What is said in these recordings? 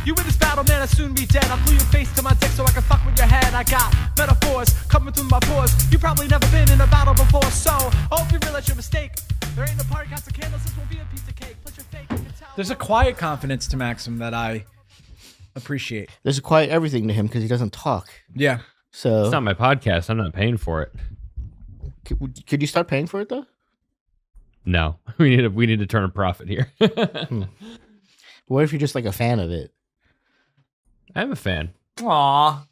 You win this battle, man, I'll soon be dead. I'll glue your face to my dick so I can fuck with your head. I got metaphors coming through my pores. You probably never been in a battle before, so I hope you realize your mistake. There ain't no party, got some candles, this won't be a piece of cake. Put your fake, you can tell. There's a quiet confidence to Maxim that I appreciate. There's a quiet everything to him because he doesn't talk. Yeah. So It's not my podcast. I'm not paying for it. could you start paying for it though? No, we need to turn a profit here. What if you're just like a fan of it? I'm a fan. Aw.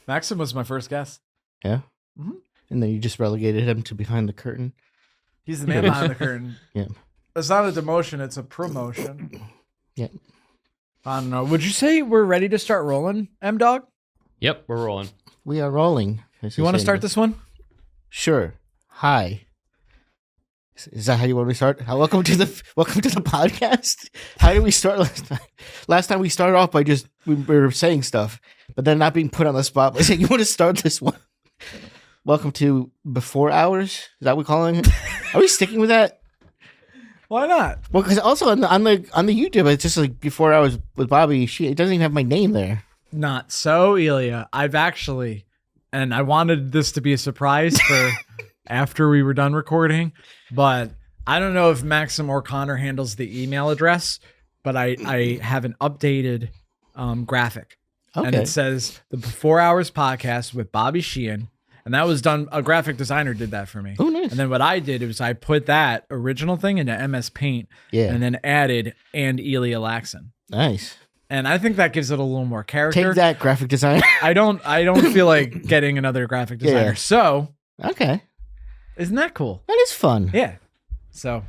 Maxim was my first guest. Yeah. Mhm. And then you just relegated him to behind the curtain. He's the man behind the curtain. Yeah. It's not a demotion, it's a promotion. Yeah. I don't know. Would you say we're ready to start rolling, M-Dog? Yep, we're rolling. We are rolling. You want to start this one? Sure. Hi. Is that how you want me to start? Welcome to the podcast. How did we start last time? Last time we started off by we were saying stuff, but then not being put on the spot by saying, you want to start this one? Welcome to Before Hours. Is that what we're calling it? Are we sticking with that? Why not? Well, because also on the YouTube, it's just like Before Hours with Bobby. It doesn't even have my name there. Not so, Ilya. I've actually, and I wanted this to be a surprise for after we were done recording, but I don't know if Maxim or Connor handles the email address, but I have an updated graphic. Okay. And it says the Before Hours podcast with Bobby Sheehan. And that was done, a graphic designer did that for me. Oh, nice. And then what I did was I put that original thing into MS Paint and then added and Ilya Laxon. Nice. And I think that gives it a little more character. Take that, graphic designer. I don't feel like getting another graphic designer. Yeah. So, Okay. isn't that cool? That is fun. Yeah. So,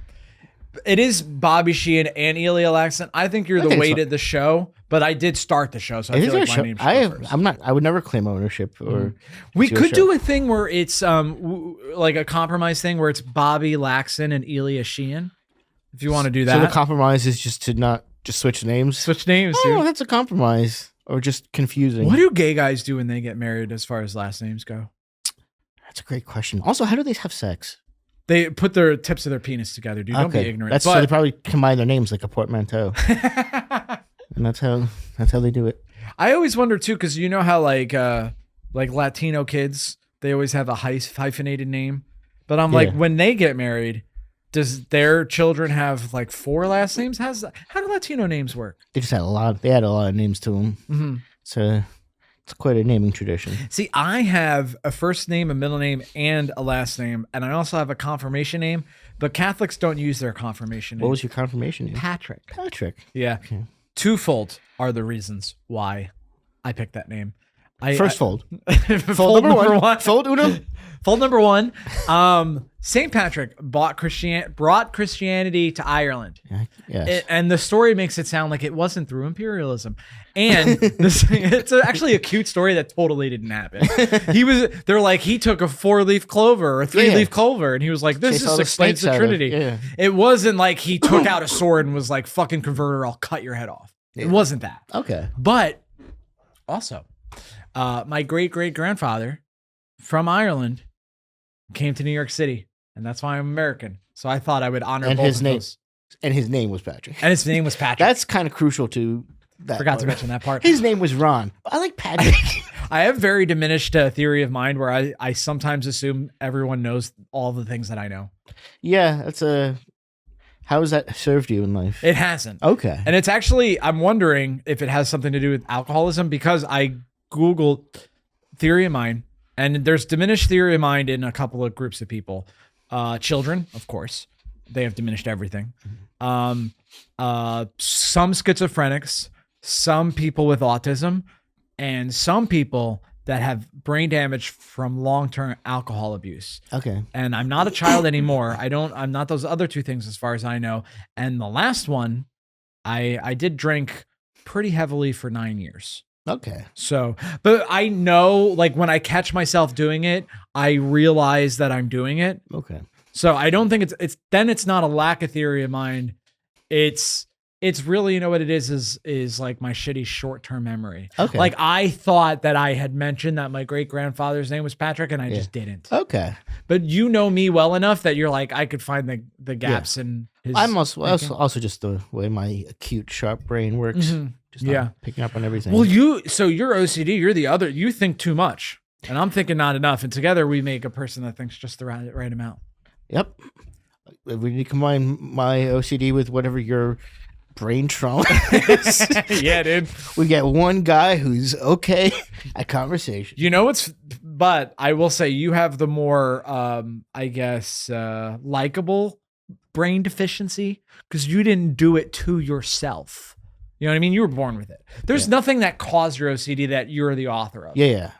it is Bobby Sheehan and Ilya Laxon. I think you're the think weight so. of the show, but I did start the show, so I Is feel there like a my show? name should go first. I would never claim ownership or. We to a could show. do a thing where it's like a compromise thing where it's Bobby Laxon and Ilya Sheehan. If you want to do that. So the compromise is just to not just switch names. Switch names, Oh, dude. that's a compromise, or just confusing. What do gay guys do when they get married as far as last names go? That's a great question. Also, how do they have sex? They put their tips of their penis together, dude. Don't be ignorant. So they probably combine their names like a portmanteau, and that's how they do it. I always wonder too, because you know how like Latino kids, they always have a hyphenated name. But I'm like, when they get married, does their children have like 4 last names? How do Latino names work? They just had a lot. They had a lot of names to them. Mm-hmm. So it's quite a naming tradition. See, I have a first name, a middle name, and a last name, and I also have a confirmation name. But Catholics don't use their confirmation name. What was your confirmation name? Patrick? Patrick. Yeah. Okay. Twofold are the reasons why I picked that name. First fold. Fold number one. Fold uno. Fold number one. St. Patrick brought Christianity to Ireland. Yes. And the story makes it sound like it wasn't through imperialism. And it's actually a cute story that totally didn't happen. They're like, he took a 4-leaf clover or a 3-leaf clover, and he was like, this Chase all just the explains snakes the out of- Trinity. yeah. It wasn't like he took out a sword and was like, fucking converter, I'll cut your head off. It wasn't that. Okay. But also, my great-great-grandfather from Ireland came to New York City, and that's why I'm American. So I thought I would honor both of those. And his name was Patrick. And his name was Patrick. That's kind of crucial to that. Forgot to mention that part. His name was Ron. I like Patrick. I have very diminished theory of mind where I sometimes assume everyone knows all the things that I know. Yeah, that's how has that served you in life? It hasn't. Okay. And it's actually, I'm wondering if it has something to do with alcoholism, because I Googled theory of mind, and there's diminished theory of mind in a couple of groups of people. Children, of course. They have diminished everything. Some schizophrenics, some people with autism, and some people that have brain damage from long-term alcohol abuse. Okay. And I'm not a child anymore. I'm not those other 2 things as far as I know. And the last one, I did drink pretty heavily for 9 years. Okay. So, but I know, like, when I catch myself doing it, I realize that I'm doing it. Okay. So I don't think it's not a lack of theory of mind. It's really, you know what it is like my shitty short-term memory. Okay. Like, I thought that I had mentioned that my great-grandfather's name was Patrick, and I just didn't. Okay. But you know me well enough that you're like, I could find the gaps in his I'm also thinking. also just the way my acute sharp brain works. Mhm. Just Yeah. picking up on everything. Well, so you're OCD. You're the other. You think too much, and I'm thinking not enough. And together we make a person that thinks just the right amount. Yep. We need to combine my OCD with whatever your brain trauma is. Yeah, dude. We get one guy who's okay at conversation. You know what's? But I will say you have the more, I guess, likable brain deficiency because you didn't do it to yourself. You know what I mean? You were born with it. There's nothing that caused your OCD that you're the author of. Yeah.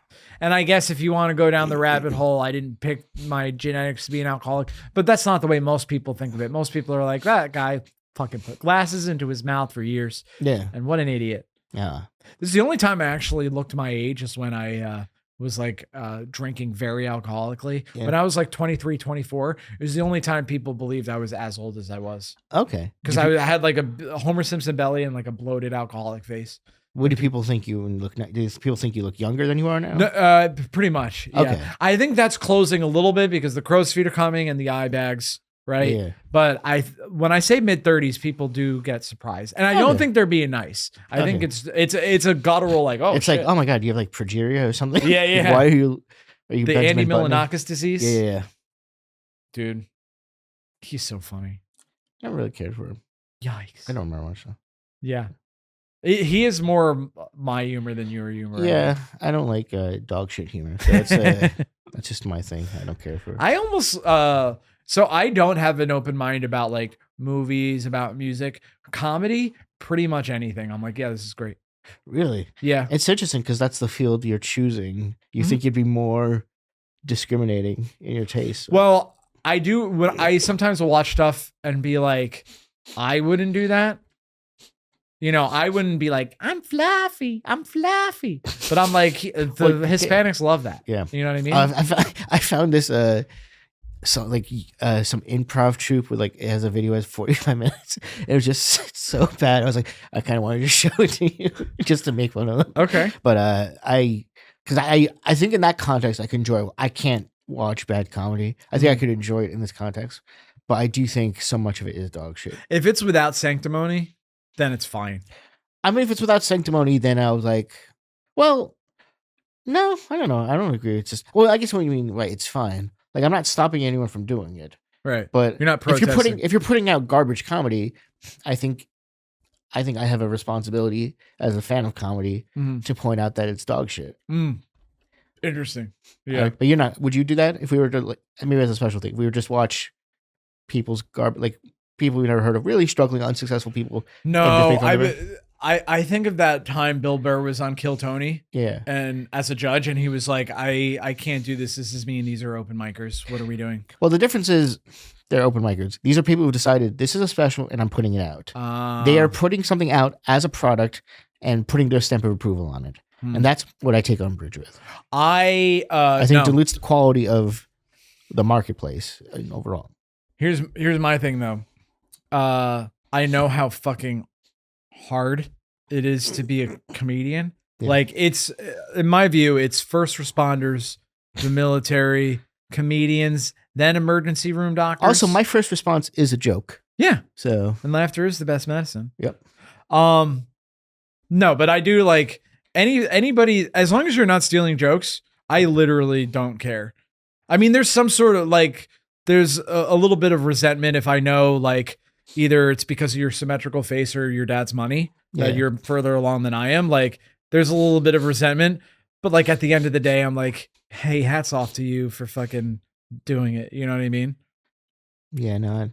And I guess if you want to go down the rabbit hole, I didn't pick my genetics to be an alcoholic, but that's not the way most people think of it. Most people are like, that guy fucking put glasses into his mouth for years. Yeah. And what an idiot. Yeah. This is the only time I actually looked my age is when I was like drinking very alcoholically. Yeah. When I was like 23, 24, it was the only time people believed I was as old as I was. Okay. Because I had like a Homer Simpson belly and like a bloated alcoholic face. What do people think you look? Do people think you look younger than you are now? No, pretty much. Yeah. Okay. I think that's closing a little bit because the crow's feet are coming and the eye bags, right? Yeah. But when I say mid-30s, people do get surprised, and I don't think they're being nice. I think it's a guttural like, oh, it's shit. like, oh my god, you have like progeria or something. Yeah, yeah. Why are you the Benjamin Andy Button? Milonakis disease. Yeah. Dude, he's so funny. I never really cared for him. Yikes. I don't remember much though. Yeah. He is more my humor than your humor. Yeah, I don't like dog shit humor. So that's just my thing. I don't care for it. I almost so I don't have an open mind about like movies, about music, comedy, pretty much anything. I'm like, yeah, this is great. Really? Yeah. It's interesting because that's the field you're choosing. You Mhm. think you'd be more discriminating in your taste. Well, I do when I sometimes will watch stuff and be like, I wouldn't do that. You know, I wouldn't be like, I'm fluffy. But I'm like, the Hispanics love that. Yeah. You know what I mean? I found this some improv troupe with like it has a video as 45 minutes. It was just so bad. I was like, I kind of wanted to show it to you just to make fun of them. Okay. But I think in that context I can enjoy. I can't watch bad comedy. I think I could enjoy it in this context, but I do think so much of it is dog shit. If it's without sanctimony, then it's fine. I mean, if it's without sanctimony, then I was like, well, no, I don't know. I don't agree. It's just, well, I guess what you mean, right? It's fine. Like I'm not stopping anyone from doing it, Right. but You're not protesting. if you're putting out garbage comedy, I think I have a responsibility as a fan of comedy Mhm. to point out that it's dog shit. Interesting. Yeah. But you're not. Would you do that if we were to like maybe as a special thing? We would just watch people's garbage, like people we've never heard of, really struggling, unsuccessful people. No, make fun of it? I think of that time Bill Burr was on Kill Tony Yeah. and as a judge, and he was like, I can't do this. This is me, and these are open micers. What are we doing? Well, the difference is they're open micers. These are people who decided this is a special and I'm putting it out. They are putting something out as a product and putting their stamp of approval on it. And that's what I take umbrage with. I think no. it dilutes the quality of the marketplace overall. Here's my thing though. I know how fucking hard it is to be a comedian. Yeah. Like it's, in my view, it's first responders, the military, comedians, then emergency room doctors. Also, my first response is a joke. yeah, So, and laughter is the best medicine. yep. No, but I do like anybody, as long as you're not stealing jokes, I literally don't care. I mean, there's some sort of like, there's a little bit of resentment if I know like either it's because of your symmetrical face or your dad's money that Yeah. you're further along than I am. Like there's a little bit of resentment, but like at the end of the day, I'm like, hey, hats off to you for fucking doing it. You know what I mean? Yeah, no,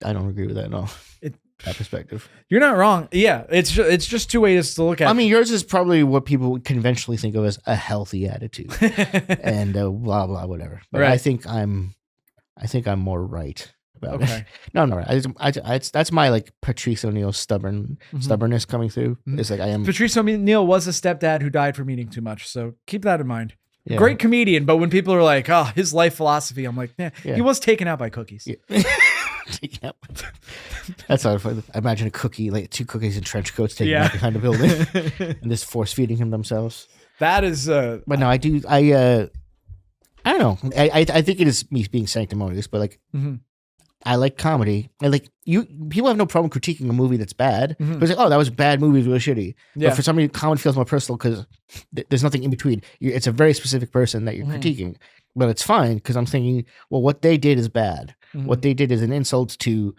I don't agree with that at all. That perspective. You're not wrong. Yeah, it's just two ways to look at it. I mean, yours is probably what people would conventionally think of as a healthy attitude, and blah blah whatever. But Right. I think I'm more right about Okay. it. No, I'm not right. That's my like Patrice O'Neill stubbornness coming through. Mhm. It's like I am. Patrice O'Neill was a stepdad who died from eating too much. So keep that in mind. Yeah. Great comedian, but when people are like, oh, his life philosophy, I'm like, yeah, Yeah. he was taken out by cookies. Yeah. Yep. That's how I imagine a cookie, like two cookies in trench coats taking out behind a building and just force feeding him themselves. That is But no, I don't know. I think it is me being sanctimonious, but like Mhm. I like comedy. And like people have no problem critiquing a movie that's bad. Mhm. It's like, oh, that was a bad movie, it was really shitty. Yeah. But for some reason, comedy feels more personal because there's nothing in between. It's a very specific person that you're Mhm. critiquing. But it's fine because I'm thinking, well, what they did is bad. Mhm. What they did is an insult to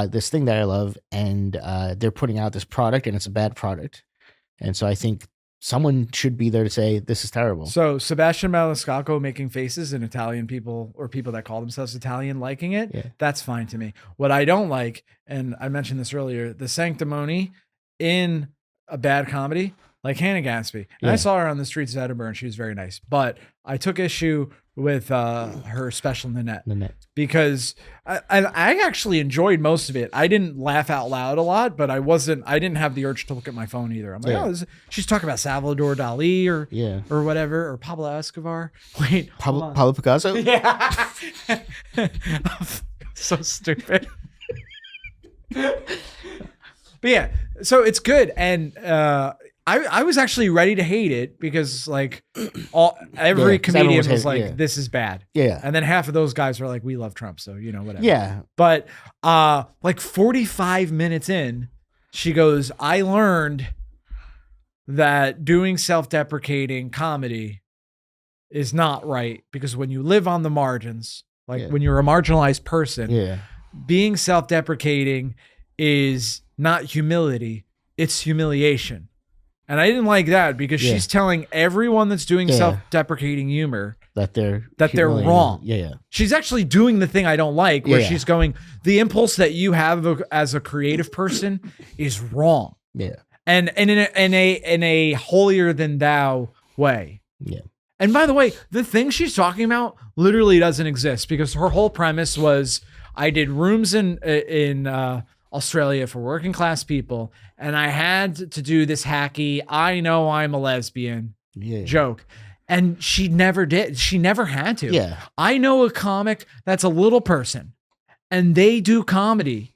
this thing that I love, and they're putting out this product, and it's a bad product. And so I think someone should be there to say this is terrible. So Sebastian Maniscalco making faces and Italian people or people that call themselves Italian liking it, Yeah. that's fine to me. What I don't like, and I mentioned this earlier, the sanctimony in a bad comedy, like Hannah Gadsby. And I Yeah. saw her on the streets of Edinburgh and she was very nice. But I took issue with her special Nanette because I actually enjoyed most of it. I didn't laugh out loud a lot, but I didn't have the urge to look at my phone either. I'm like, Yeah. she's talking about Salvador Dali or whatever, or Pablo Escobar. Wait, hold on. Pablo Picasso? Yeah. So stupid. But yeah, so it's good. And I was actually ready to hate it because like every Yeah, 'cause comedian everyone was was like, yeah. this is bad. Yeah. And then half of those guys were like, we love Trump. So, whatever. Yeah. But like 45 minutes in, she goes, I learned that doing self-deprecating comedy is not right because when you live on the margins, like Yeah. when you're a marginalized person, Yeah. being self-deprecating is not humility, it's humiliation. And I didn't like that because Yeah. she's telling everyone that's doing Yeah. self-deprecating humor That they're they're wrong. Yeah. She's actually doing the thing I don't like, where Yeah. she's going, the impulse that you have as a creative person is wrong. Yeah. And in a holier than thou way. Yeah. And by the way, the thing she's talking about literally doesn't exist because her whole premise was, I did rooms in Australia for working class people, and I had to do this hacky, I know I'm a lesbian Yeah. joke. And she never did. She never had to. Yeah. I know a comic that's a little person and they do comedy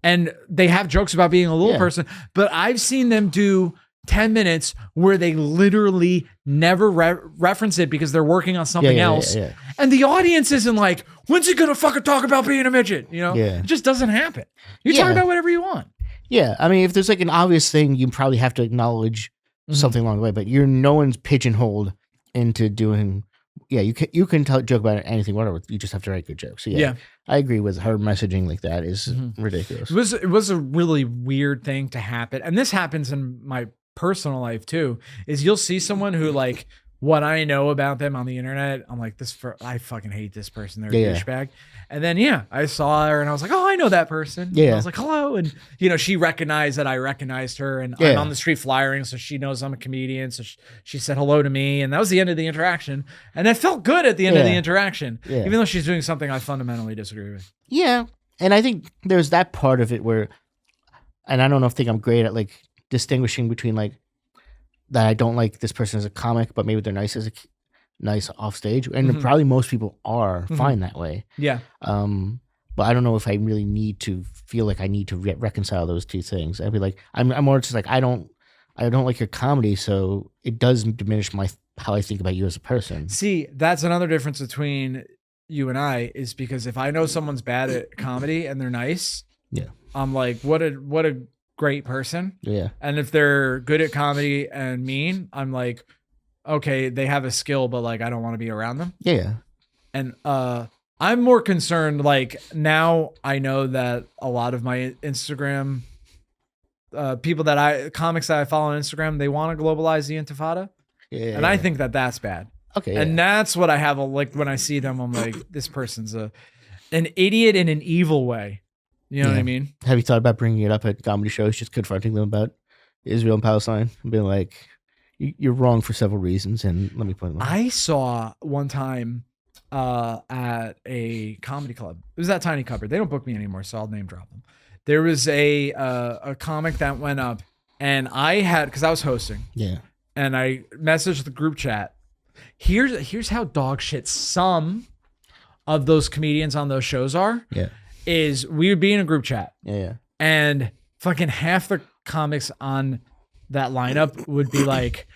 and they have jokes about being a little Yeah. person, but I've seen them do 10 minutes where they literally never reference it because they're working on something else. Yeah. And the audience isn't like, when's he going to fucking talk about being a midget? Yeah. It just doesn't happen. You talk Yeah. about whatever you want. Yeah. I mean, if there's like an obvious thing, you probably have to acknowledge something along the way, but no one's pigeonholed into doing. Yeah, you can joke about anything, whatever. You just have to write good jokes. So Yeah. I agree with her messaging like that is ridiculous. It was a really weird thing to happen. And this happens in my personal life too, is you'll see someone who like what I know about them on the internet. I'm like, I fucking hate this person. They're a Yeah. douchebag. And then, I saw her and I was like, oh, I know that person. Yeah. And I was like, hello. And, she recognized that I recognized her and Yeah. I'm on the street flyering. So she knows I'm a comedian. So she said hello to me. And that was the end of the interaction. And it felt good at the end of the Yeah. interaction, Yeah. even though she's doing something I fundamentally disagree with. Yeah, and I think there's that part of it where, and I don't know if I'm great at like distinguishing between like that I don't like this person as a comic, but maybe they're nice nice off stage, and probably most people are fine that way. Yeah. But I don't know if I really need to feel like I need to reconcile those two things. I'd be like, I'm more just like I don't like your comedy, so it does diminish how I think about you as a person. See, that's another difference between you and I is because if I know someone's bad at comedy and they're nice, Yeah. I'm like, what a great person. Yeah, And if they're good at comedy and mean, I'm like, okay, they have a skill, but like, I don't want to be around them. yeah, And I'm more concerned, like now I know that a lot of my Instagram comics that I follow on Instagram, they want to globalize the intifada. yeah. And I think that that's bad. okay, And that's what I have like when I see them, I'm like, this person's an idiot in an evil way. You know what I Yeah. mean? Have you thought about bringing it up at comedy shows, just confronting them about Israel and Palestine, and being like, "You're wrong for several reasons," and let me point them out. I saw one time at a comedy club. It was that Tiny Cupboard. They don't book me anymore, so I'll name drop them. There was a comic that went up, and because I was hosting, Yeah, and I messaged the group chat. Here's how dog shit some of those comedians on those shows are. yeah, Is we would be in a group chat. yeah, And fucking half the comics on that lineup would be like,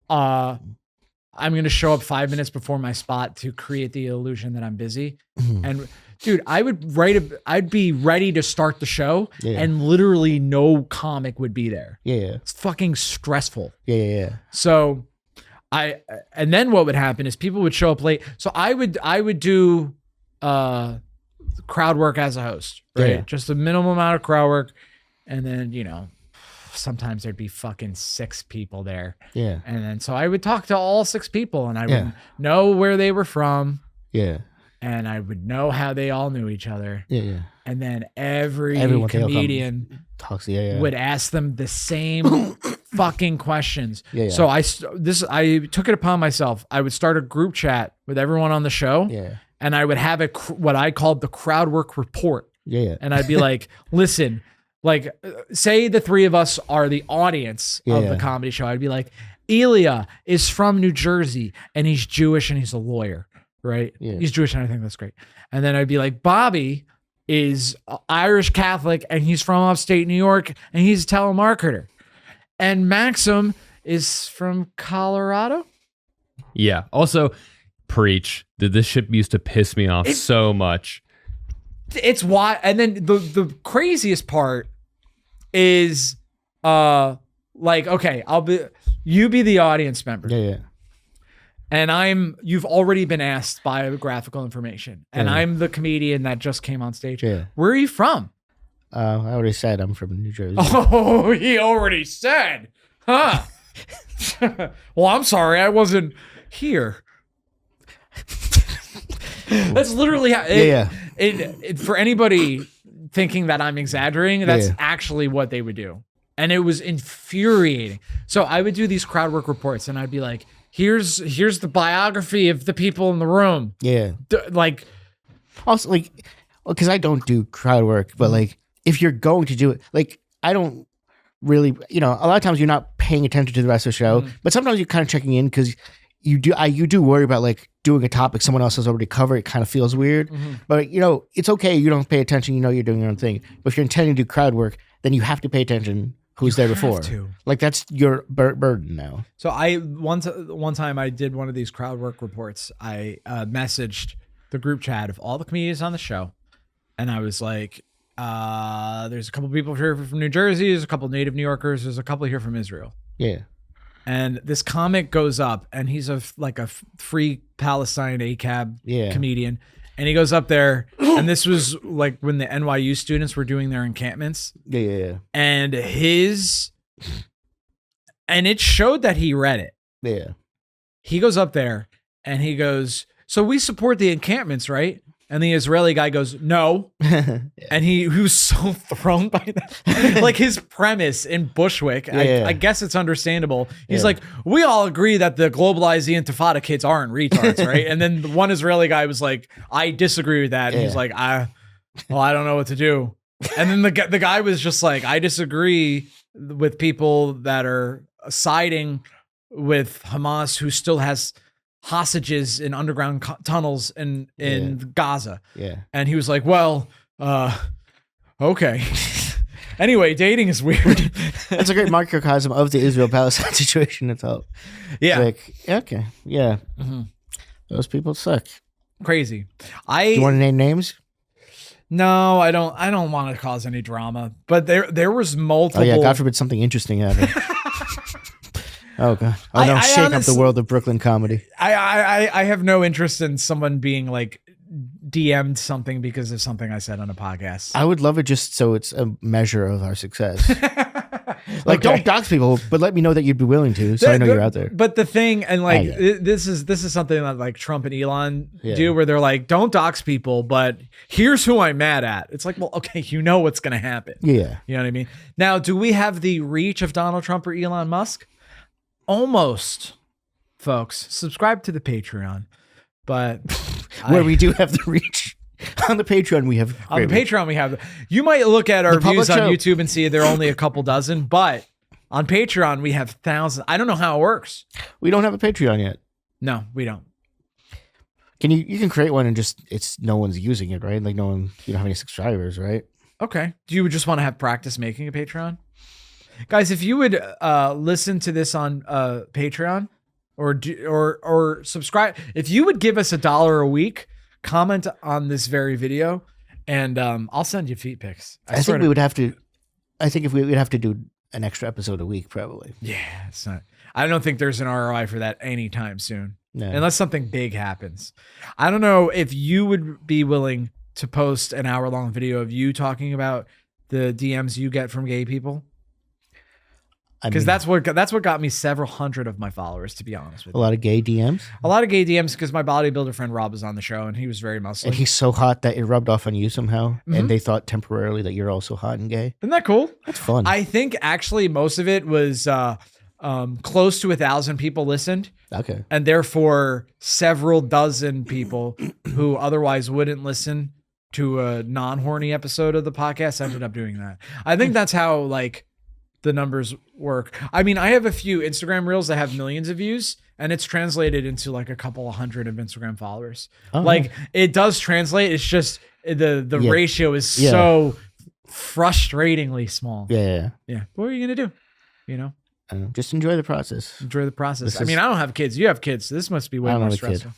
I'm going to show up 5 minutes before my spot to create the illusion that I'm busy. And dude, I'd be ready to start the show, Yeah. and literally no comic would be there. Yeah. It's fucking stressful. Yeah. So and then what would happen is people would show up late. So I would do crowd work as a host, right? Yeah. Just a minimum amount of crowd work. And then, sometimes there'd be fucking 6 people there. Yeah. And then so I would talk to all 6 people, and I Yeah. would know where they were from, Yeah. and I would know how they all knew each other. Yeah. And then every Everyone can come. comedian Talks. Yeah. would ask them the same fucking questions. Yeah. So I took it upon myself. I would start a group chat with everyone on the show, Yeah. and I would have what I called the crowd work report. Yeah. And I'd be like, listen, like, say the 3 of us are the audience of Yeah. the comedy show. I'd be like, Ilya is from New Jersey, and he's Jewish, and he's a lawyer, right? Yeah. He's Jewish, and I think that's great. And then I'd be like, Bobby is Irish Catholic, and he's from upstate New York, and he's a telemarketer. And Maxim is from Colorado. Yeah. Also, preach. This shit used to piss me off so much. It's why. And then the craziest part is, like, okay, you be the audience member. Yeah. And you've already been asked biographical information, and Yeah. I'm the comedian that just came on stage. Yeah. Where are you from? I already said I'm from New Jersey. Oh, he already said, huh? Well, I'm sorry, I wasn't here. That's literally how. Yeah. For anybody thinking that I'm exaggerating, that's Yeah. actually what they would do, and it was infuriating. So I would do these crowd work reports, and I'd be like, here's the biography of the people in the room. Yeah. Like, Also, like, because I don't do crowd work, but like, if you're going to do it, like, I don't really, a lot of times you're not paying attention to the rest of the show, but sometimes you're kind of checking in because you do worry about like doing a topic someone else has already covered. It kind of feels weird, but it's okay. You don't pay attention. You're doing your own thing. But if you're intending to do crowd work, then you have to pay attention. Who's there before? to. Like, that's your burden now. So one time I did one of these crowd work reports. I messaged the group chat of all the comedians on the show, and I was like, there's a couple people here from New Jersey, there's a couple native New Yorkers, there's a couple here from Israel. Yeah. And this comic goes up, and he's a free Palestine ACAB comedian. And he goes up there, and this was like when the NYU students were doing their encampments. Yeah. And it showed that he read it. Yeah. He goes up there, and he goes, so we support the encampments, right? And the Israeli guy goes, no. And he was so thrown by that. Like, his premise in Bushwick, I guess it's understandable. He's like, we all agree that the globalized the Intifada kids aren't retards, right? And then one Israeli guy was like, I disagree with that. And he's like, I don't know what to do. And then the guy was just like, I disagree with people that are siding with Hamas, who still has hostages in underground tunnels in Gaza. Yeah. And he was like, well, okay. Anyway, dating is weird. That's a great microcosm of the Israel-Palestine situation itself. Yeah. It's like, okay, yeah. Those people suck. Crazy. Do you want to name names? No, I don't want to cause any drama. But there was multiple. Oh yeah, God forbid something interesting happened. Oh god! Oh no! Shake up the world of Brooklyn comedy. I have no interest in someone being like DM'd something because of something I said on a podcast. I would love it just so it's a measure of our success. Like, don't dox people, but let me know that you'd be willing to, so I know you're out there. But the thing, and like, this is something that like Trump and Elon do, where they're like, don't dox people, but here's who I'm mad at. It's like, well, okay, you know what's gonna happen. Yeah, you know what I mean. Now, do we have the reach of Donald Trump or Elon Musk? Almost, folks. Subscribe to the Patreon, but where we do have the reach. On the Patreon, we have. On the Patreon, we have. You might look at our views on YouTube and see there are only a couple dozen, but on Patreon, we have thousands. I don't know how it works. We don't have a Patreon yet. No, we don't. Can you can create one and just no one's using it, right? Like you don't have any subscribers, right? Okay. Do you just want to have practice making a Patreon? Guys, if you would listen to this on Patreon or subscribe, if you would give us $1 a week, comment on this very video, and I'll send you feet pics. I think we would have to. I think if we'd have to do an extra episode a week, probably. Yeah, it's not. I don't think there's an ROI for that anytime soon, No. unless something big happens. I don't know if you would be willing to post an hour-long video of you talking about the DMs you get from gay people. I Because mean, that's what got me several hundred of my followers, to be honest with a you. lot of gay DMs, A lot of gay DMs because my bodybuilder friend Rob was on the show and he was very Muslim. and he's so hot that it rubbed off on you somehow, Mm-hmm. and they thought temporarily that you're also hot and gay. Isn't that cool? That's fun. I think actually most of it was close to 1,000 people listened, Okay. and therefore several dozen people who otherwise wouldn't listen to a non-horny episode of the podcast ended up doing that. I think that's how like the numbers work. I mean, I have a few Instagram reels that have millions of views, and it's translated into like a couple of hundred of Instagram followers. Oh. Like it does translate. It's just the Yeah. ratio is Yeah. so frustratingly small. Yeah. Yeah. What are you gonna do? You know, Just enjoy the process. enjoy the process. This I mean, is- I don't have kids. You have kids. So this must be way I don't more have a kid. stressful.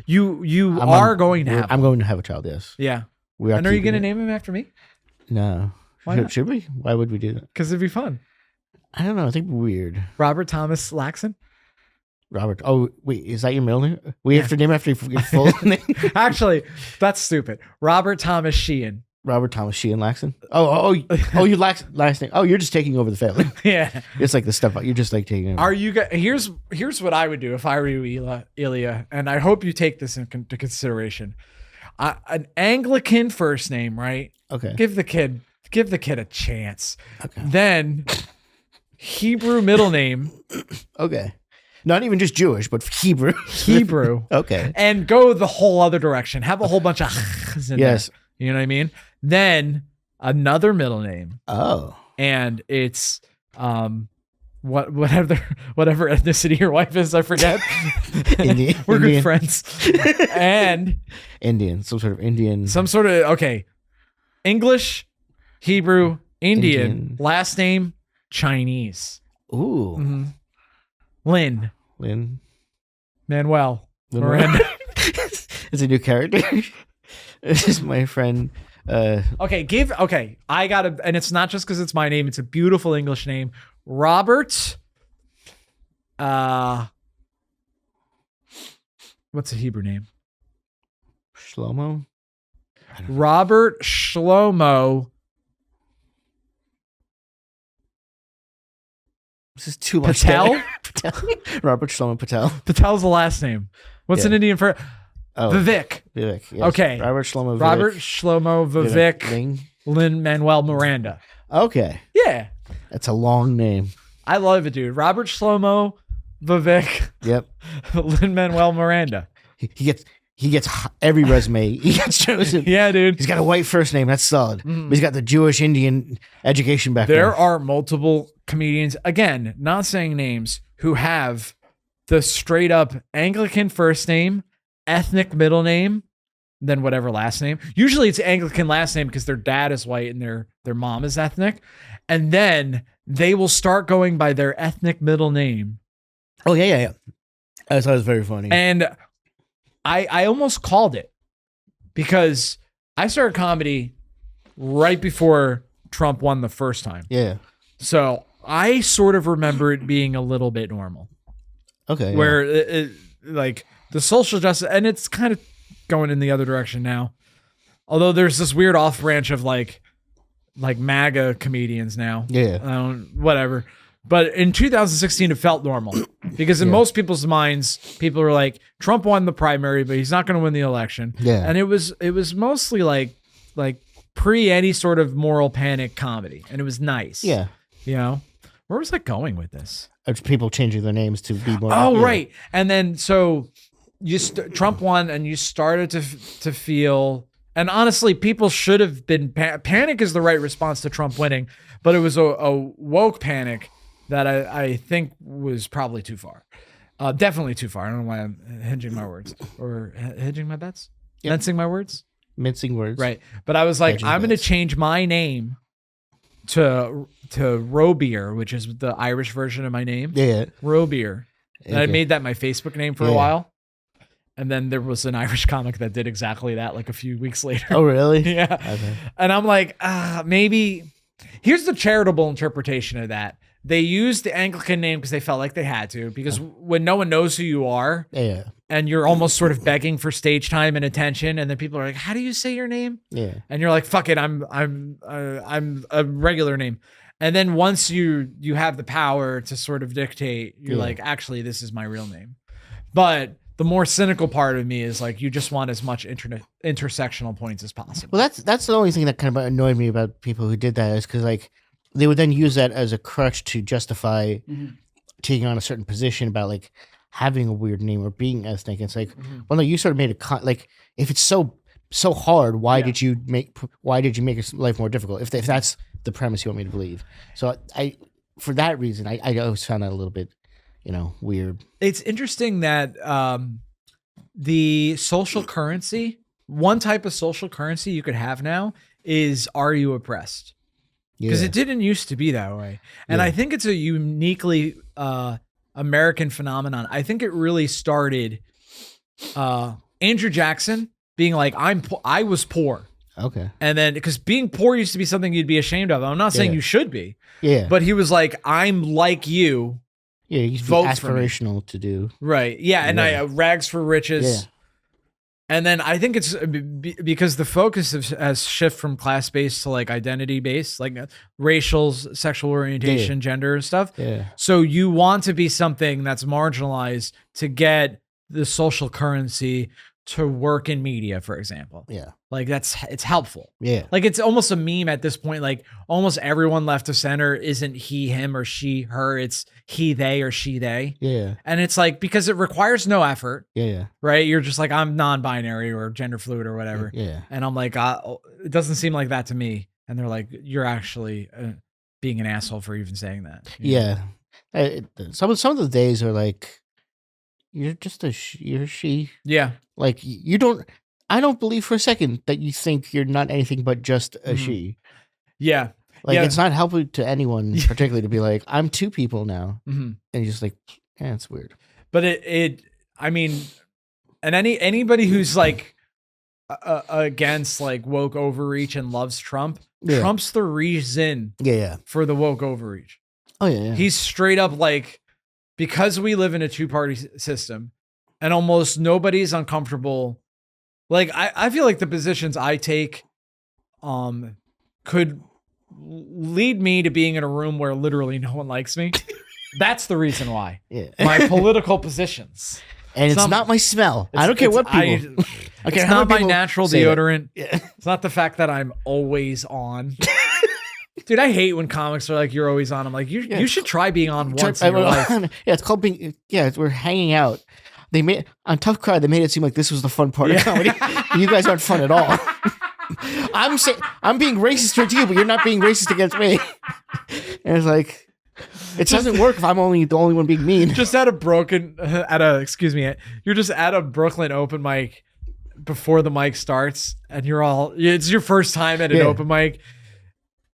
You I'm are on- going to have. I'm going to have a child. Yes. Yeah. We And are you keeping gonna it. name him after me? No. Why not? Should we? Why would we do that? Because it'd be fun. I don't know. I think weird. Robert Thomas Laxon. Robert. Oh, wait. Is that your middle name? We have to name after your full name. Actually, that's stupid. Robert Thomas Sheehan. Robert Thomas Sheehan Laxon. Oh, you last name. Oh, you're just taking over the family. Yeah. It's like the stuff. You're just like taking over. Are you guys? Here's what I would do if I were you, Ilya, and I hope you take this into consideration. An Anglican first name, right? Okay. Give the kid a chance. Okay. Then Hebrew middle name, Okay. Not even just Jewish, but Hebrew. Hebrew, Okay. and go the whole other direction. Have a whole bunch of in Yes. there. You know what I mean? Then another middle name, Oh. and it's whatever ethnicity your wife is, I forget. Indian. We're good Indian. friends. And Indian. Some sort of Indian. some sort of English, Hebrew, Indian, Indian. last name Chinese. Ooh. Mhm. Lynn Lynn. Manuel Lynn Miranda. It's a new character. This is my friend. I gotta, and it's not just because it's my name. It's a beautiful English name, Robert. What's a Hebrew name? Shlomo. Robert Shlomo This is too much. Patel. Patel. Robert Shlomo Patel. Patel's the last name. What's an Yeah. Indian for Oh, Vivek? Vivek. Yes. Okay. Robert Shlomo. Vivek. Robert Shlomo Vivek Ling. Lynn Manuel Miranda. Okay. Yeah, That's a long name. I love it, dude. Robert Shlomo Vivek Yep. Lynn Manuel Miranda. He gets every resume he gets chosen. Yeah, dude. He's got a white first name. That's solid. But he's got the Jewish Indian education background. There are multiple comedians, again, not saying names, who have the straight up Anglican first name, ethnic middle name, then whatever last name. Usually it's Anglican last name because their dad is white and their mom is ethnic. And then they will start going by their ethnic middle name. Oh yeah. I thought it was very funny. And I almost called it because I started comedy right before Trump won the first time. yeah. So I sort of remember it being a little bit normal, Okay. where like the social justice, and it's kind of going in the other direction now. Although there's this weird off branch of like MAGA comedians now. Yeah. Whatever. But in 2016, it felt normal because in most people's minds, people were like, Trump won the primary, but he's not going to win the election. Yeah. And it was mostly like pre any sort of moral panic comedy, and it was nice. Yeah. You know, where was I going with this? It's people changing their names to be more. Oh, yeah. right. And then so Trump won, and you started to feel. And honestly, people should have been panic is the right response to Trump winning, but it was a woke panic that I think was probably too far. Definitely too far. I don't know why I'm hedging my words or hedging my bets, Yep. mincing my words. Mincing words. Right. But I was like, Hedging I'm going to bets. change my name to Robeer, which is the Irish version of my name. Yeah. Robeer. And I Okay. made that my Facebook name for a Yeah. while. And then there was an Irish comic that did exactly that like a few weeks later. Oh, really? Yeah. Okay. And I'm like, maybe. Here's the charitable interpretation of that. They used the Anglican name because they felt like they had to, because when no one knows who you are Yeah. and you're almost sort of begging for stage time and attention, and then people are like, how do you say your name? Yeah. And you're like, fuck it, I'm a regular name. And then once you have the power to sort of dictate, you're like, actually, this is my real name. But the more cynical part of me is like, you just want as much intersectional points as possible. Well, that's the only thing that kind of annoyed me about people who did that, is because like they would then use that as a crutch to justify taking on a certain position about like having a weird name or being ethnic. It's like, well, no, you sort of made a like, if it's so hard, why did you make your life more difficult? If that's the premise you want me to believe. So I for that reason, I always found that a little bit, weird. It's interesting that the social currency, one type of social currency you could have now is, are you oppressed? Because it didn't used to be that way. And I think it's a uniquely American phenomenon. I think it really started Andrew Jackson being like, I was poor. Okay. And then, because being poor used to be something you'd be ashamed of. I'm not saying you should be. Yeah. But he was like, I'm like you. Yeah, you used to be Vote for me. aspirational to do. Right. Yeah. And I rags for riches. Yeah. And then I think it's because the focus has shifted from class-based to like identity-based, like racial, sexual orientation, gender and stuff. Yeah. So you want to be something that's marginalized to get the social currency to work in media, for example. Yeah. Like it's helpful. Yeah. Like it's almost a meme at this point. Like almost everyone left of center isn't he, him, or she, her. It's he, they, or she, they. Yeah. And it's like, because it requires no effort, Yeah. right? You're just like, I'm non-binary or gender fluid or whatever. Yeah. And I'm like, it doesn't seem like that to me. And they're like, you're actually being an asshole for even saying that. You know? Yeah. Some of the days are like, you're just you're a she. Yeah. Like I don't believe for a second that you think you're not anything but just a she. Yeah. Like Yeah. it's not helpful to anyone, particularly to be like, I'm two people now. Mhm. And you're just like, yeah, it's weird. But I mean, and anybody who's like against like woke overreach and loves Trump, Yeah. Trump's the reason Yeah. for the woke overreach. Oh yeah. He's straight up like, because we live in a two-party system and almost nobody's uncomfortable. Like I feel like the positions I take could lead me to being in a room where literally no one likes me. That's the reason why. Yeah. My political positions. And it's not my smell. I don't care what people. It's not my natural deodorant. Yeah. It's not the fact that I'm always on. Dude, I hate when comics are like, you're always on. I'm like, you should try being on once in your life. Yeah, it's called being. Yeah, we're hanging out. They made on Tough Crowd. They made it seem like this was the fun part of comedy. You guys aren't fun at all. I'm being racist towards you, but you're not being racist against me. And it's like, it doesn't work if I'm the only one being mean. Just you're just at a Brooklyn open mic before the mic starts, and it's your first time at an open mic.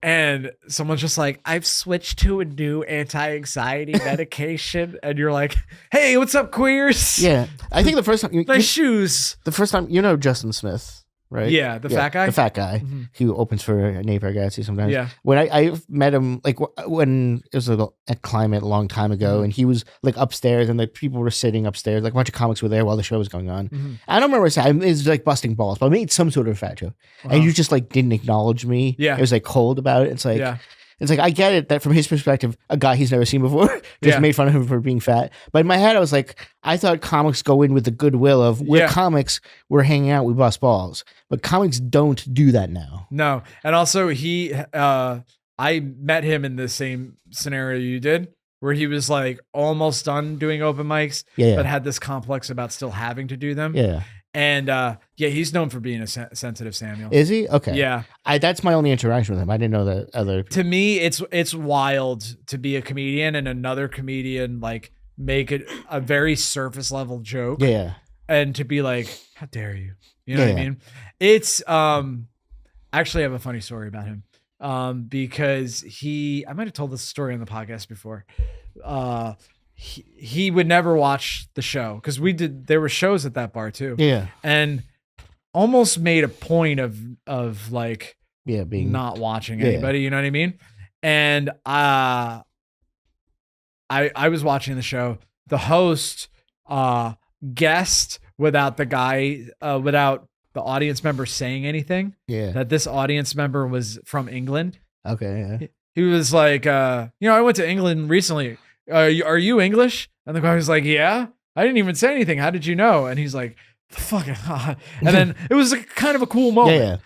And someone's just like, I've switched to a new anti-anxiety medication. And you're like, hey, what's up, queers? Yeah. I think the first time... Nice shoes. The first time... Justin Smith, right? Yeah, the fat guy? The fat guy who opens for Nate Bargatze sometimes. Yeah. When I met him, like when it was at Climate a long time ago, and he was like upstairs, and like people were sitting upstairs, like a bunch of comics were there while the show was going on. I don't remember what I said. It was like busting balls, but I made some sort of fat joke. And you just like didn't acknowledge me. Yeah. It was like cold about it. It's like... It's like, I get it that from his perspective, a guy he's never seen before just made fun of him for being fat. But in my head, I was like, I thought comics go in with the goodwill of we're comics, we're hanging out, we bust balls. But comics don't do that now. No. And also I met him in the same scenario you did, where he was like almost done doing open mics, but had this complex about still having to do them. Yeah. And he's known for being a sensitive Samuel. Is he? Okay. Yeah. That's my only interaction with him. I didn't know that other people. To me, it's wild to be a comedian and another comedian like make it a very surface level joke. Yeah. And to be like, how dare you? You know what I mean? It's actually I have a funny story about him. Because I might have told this story on the podcast before. he would never watch the show because there were shows at that bar too. Yeah. And almost made a point of like being not watching anybody, you know what I mean? And I was watching the show. The host guessed without without the audience member saying anything that this audience member was from England. Okay. Yeah. He was like, I went to England recently. Are you English? And the guy was like, yeah. I didn't even say anything. How did you know? And he's like, fucking hot. And then it was kind of a cool moment. Yeah.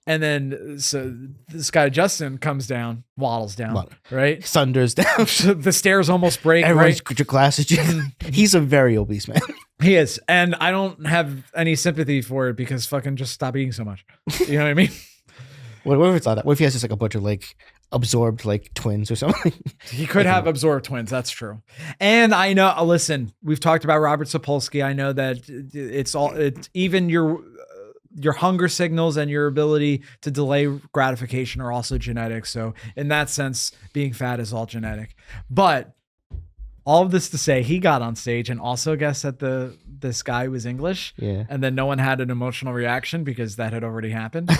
And then so this guy Justin comes down, waddles down, right? Thunders down. The stairs almost break. Everyone's right? your glasses. He's a very obese man. He is, and I don't have any sympathy for it because fucking just stop eating so much. You know what I mean? What if it's not that? What if he has just like a bunch of like absorbed like twins or something? He could have absorbed twins. That's true. And I know. Listen, we've talked about Robert Sapolsky. I know that it's even your hunger signals and your ability to delay gratification are also genetic. So in that sense, being fat is all genetic. But all of this to say, he got on stage and also guessed that this guy was English. Yeah. And then no one had an emotional reaction because that had already happened.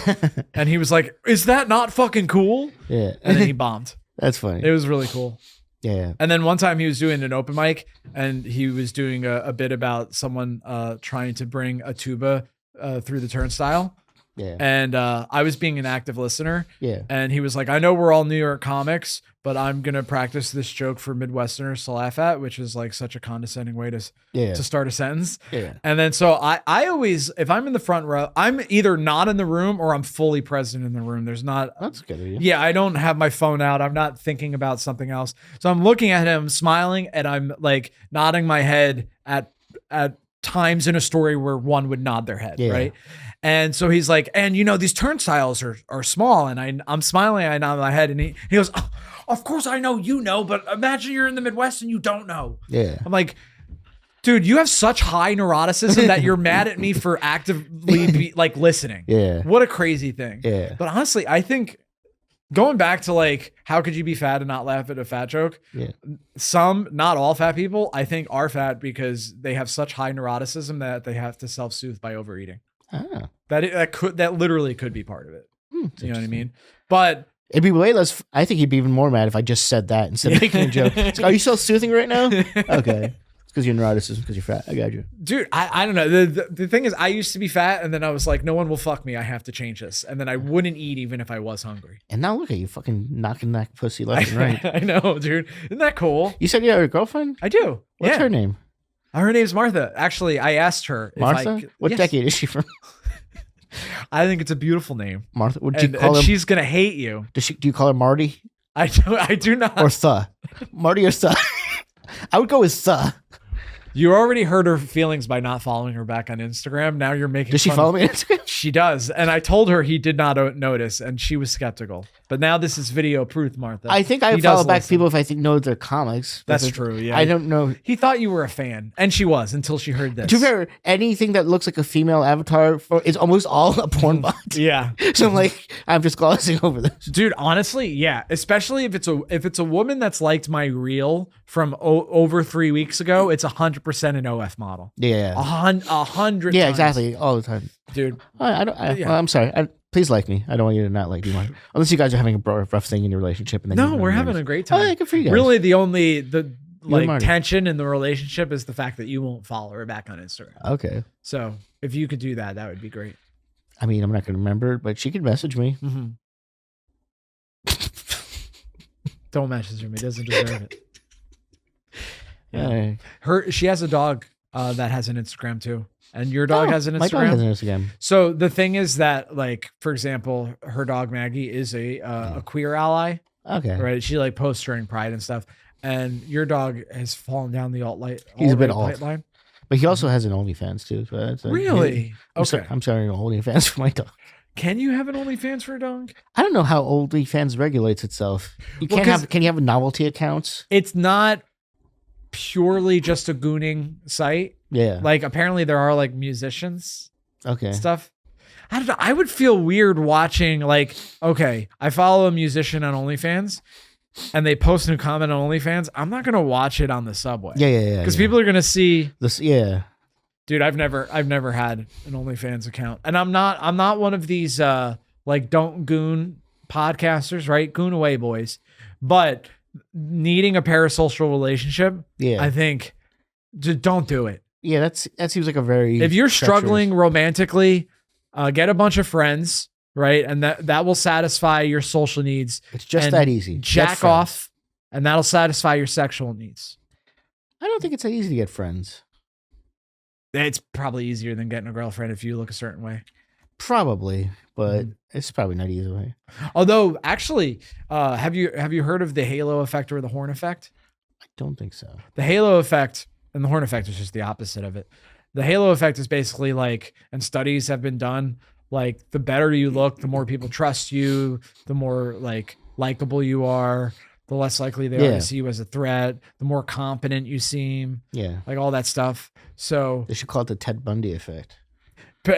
And he was like, is that not fucking cool? Yeah. And then he bombed. That's funny. It was really cool. Yeah. And then one time he was doing an open mic and he was doing a bit about someone trying to bring a tuba through the turnstile. Yeah. And I was being an active listener. Yeah. And he was like, I know we're all New York comics, but I'm going to practice this joke for Midwesterners to laugh at, which is like such a condescending way to start a sentence. Yeah. And then so I always, if I'm in the front row, I'm either not in the room or I'm fully present in the room. There's not. That's good of you. Yeah, I don't have my phone out. I'm not thinking about something else. So I'm looking at him, smiling, and I'm like nodding my head at times in a story where one would nod their head, right? And so he's like, and these turnstiles are small, and I'm smiling, I nod my head, and he goes, oh, of course I know you know, but imagine you're in the Midwest and you don't know. Yeah. I'm like, dude, you have such high neuroticism that you're mad at me for actively like listening. Yeah. What a crazy thing. Yeah. But honestly, I think going back to like, how could you be fat and not laugh at a fat joke? Yeah. Some, not all fat people, I think are fat because they have such high neuroticism that they have to self-soothe by overeating. Ah. That literally could be part of it. You know what I mean? But it'd be way less. I think he'd be even more mad if I just said that instead of making a joke. It's like, are you self-soothing right now? Okay. It's because you're neuroticism, because you're fat. I got you. Dude, I don't know. The thing is, I used to be fat, and then I was like, no one will fuck me. I have to change this. And then I wouldn't eat even if I was hungry. And now look at you, fucking knocking that pussy left and right. I know, dude. Isn't that cool? You said you have a girlfriend? I do. What's her name? Her name's Martha. Actually, I asked her. Martha? What Yes. decade is she from? I think it's a beautiful name. Martha? Would you And, call and her? she's going to hate you. Do you call her Marty I do not. or Thuh? Marty or Thuh? I would go with Thuh. You already hurt her feelings by not following her back on Instagram. Now you're making Does she fun follow of- me on Instagram? She does. And I told her he did not notice, and she was skeptical. But now this is video proof, Martha. I think I He follow does back listen. people if I think know they're comics. That's Because true, yeah. I don't know. He thought you were a fan, and she was until she heard this. To be fair, anything that looks like a female avatar is almost all a porn bot. Yeah. So I'm like, I'm just glossing over this. Dude, honestly, yeah. Especially if it's a woman that's liked my reel from over 3 weeks ago, it's 100% an OF model. Yeah. 100. Yeah, times. exactly. All the time. Dude. Well, I'm sorry. Please like me. I don't want you to not like me more. Unless you guys are having a rough thing in your relationship. And then No, we're having a great time. Oh, yeah, good for you guys. Really, the like Marty. tension in the relationship is the fact that you won't follow her back on Instagram. Okay. So if you could do that, that would be great. I mean, I'm not going to remember, but she could message me. Mm-hmm. Don't message him. He doesn't deserve it. Yeah. She has a dog that has an Instagram too. And your dog has an Instagram? My dog has an Instagram. So the thing is that, like, for example, her dog Maggie is a queer ally, Okay. right? She like posts during Pride and stuff. And your dog has fallen down the alt-right He's a bit alt. line. But he also has an OnlyFans too. So that's Really? I'm sorry, OnlyFans for my dog. Can you have an OnlyFans for a dog? I don't know how OnlyFans regulates itself. You Well, can't 'cause- have. Can you have novelty accounts? It's not purely just a gooning site. Yeah. Like, apparently there are like musicians Okay. stuff. I don't know. I would feel weird watching, like, okay, I follow a musician on OnlyFans. and they post a new comment on OnlyFans, I'm not gonna watch it on the subway. Yeah. Because people are gonna see This, yeah. dude, I've never had an OnlyFans account. And I'm not one of these like don't goon podcasters, right? Goon away, boys. But needing a parasocial relationship, Yeah. I think just don't do it. Yeah, that seems like a very If you're treacherous- struggling romantically, get a bunch of friends, right? And that will satisfy your social needs. it's just and that easy. Get Jack friends. off, and that'll satisfy your sexual needs. I don't think it's that easy to get friends. It's probably easier than getting a girlfriend if you look a certain way. Probably, but Mm-hmm. it's probably not easy way. Although, actually, have you heard of the halo effect or the horn effect? I don't think so. The halo effect and the horn effect is just the opposite of it. The halo effect is basically like, and studies have been done, like the better you look, the more people trust you, the more like likable you are, the less likely they are Yeah. to see you as a threat, the more competent you seem, Yeah, like all that stuff. So they should call it the Ted Bundy effect.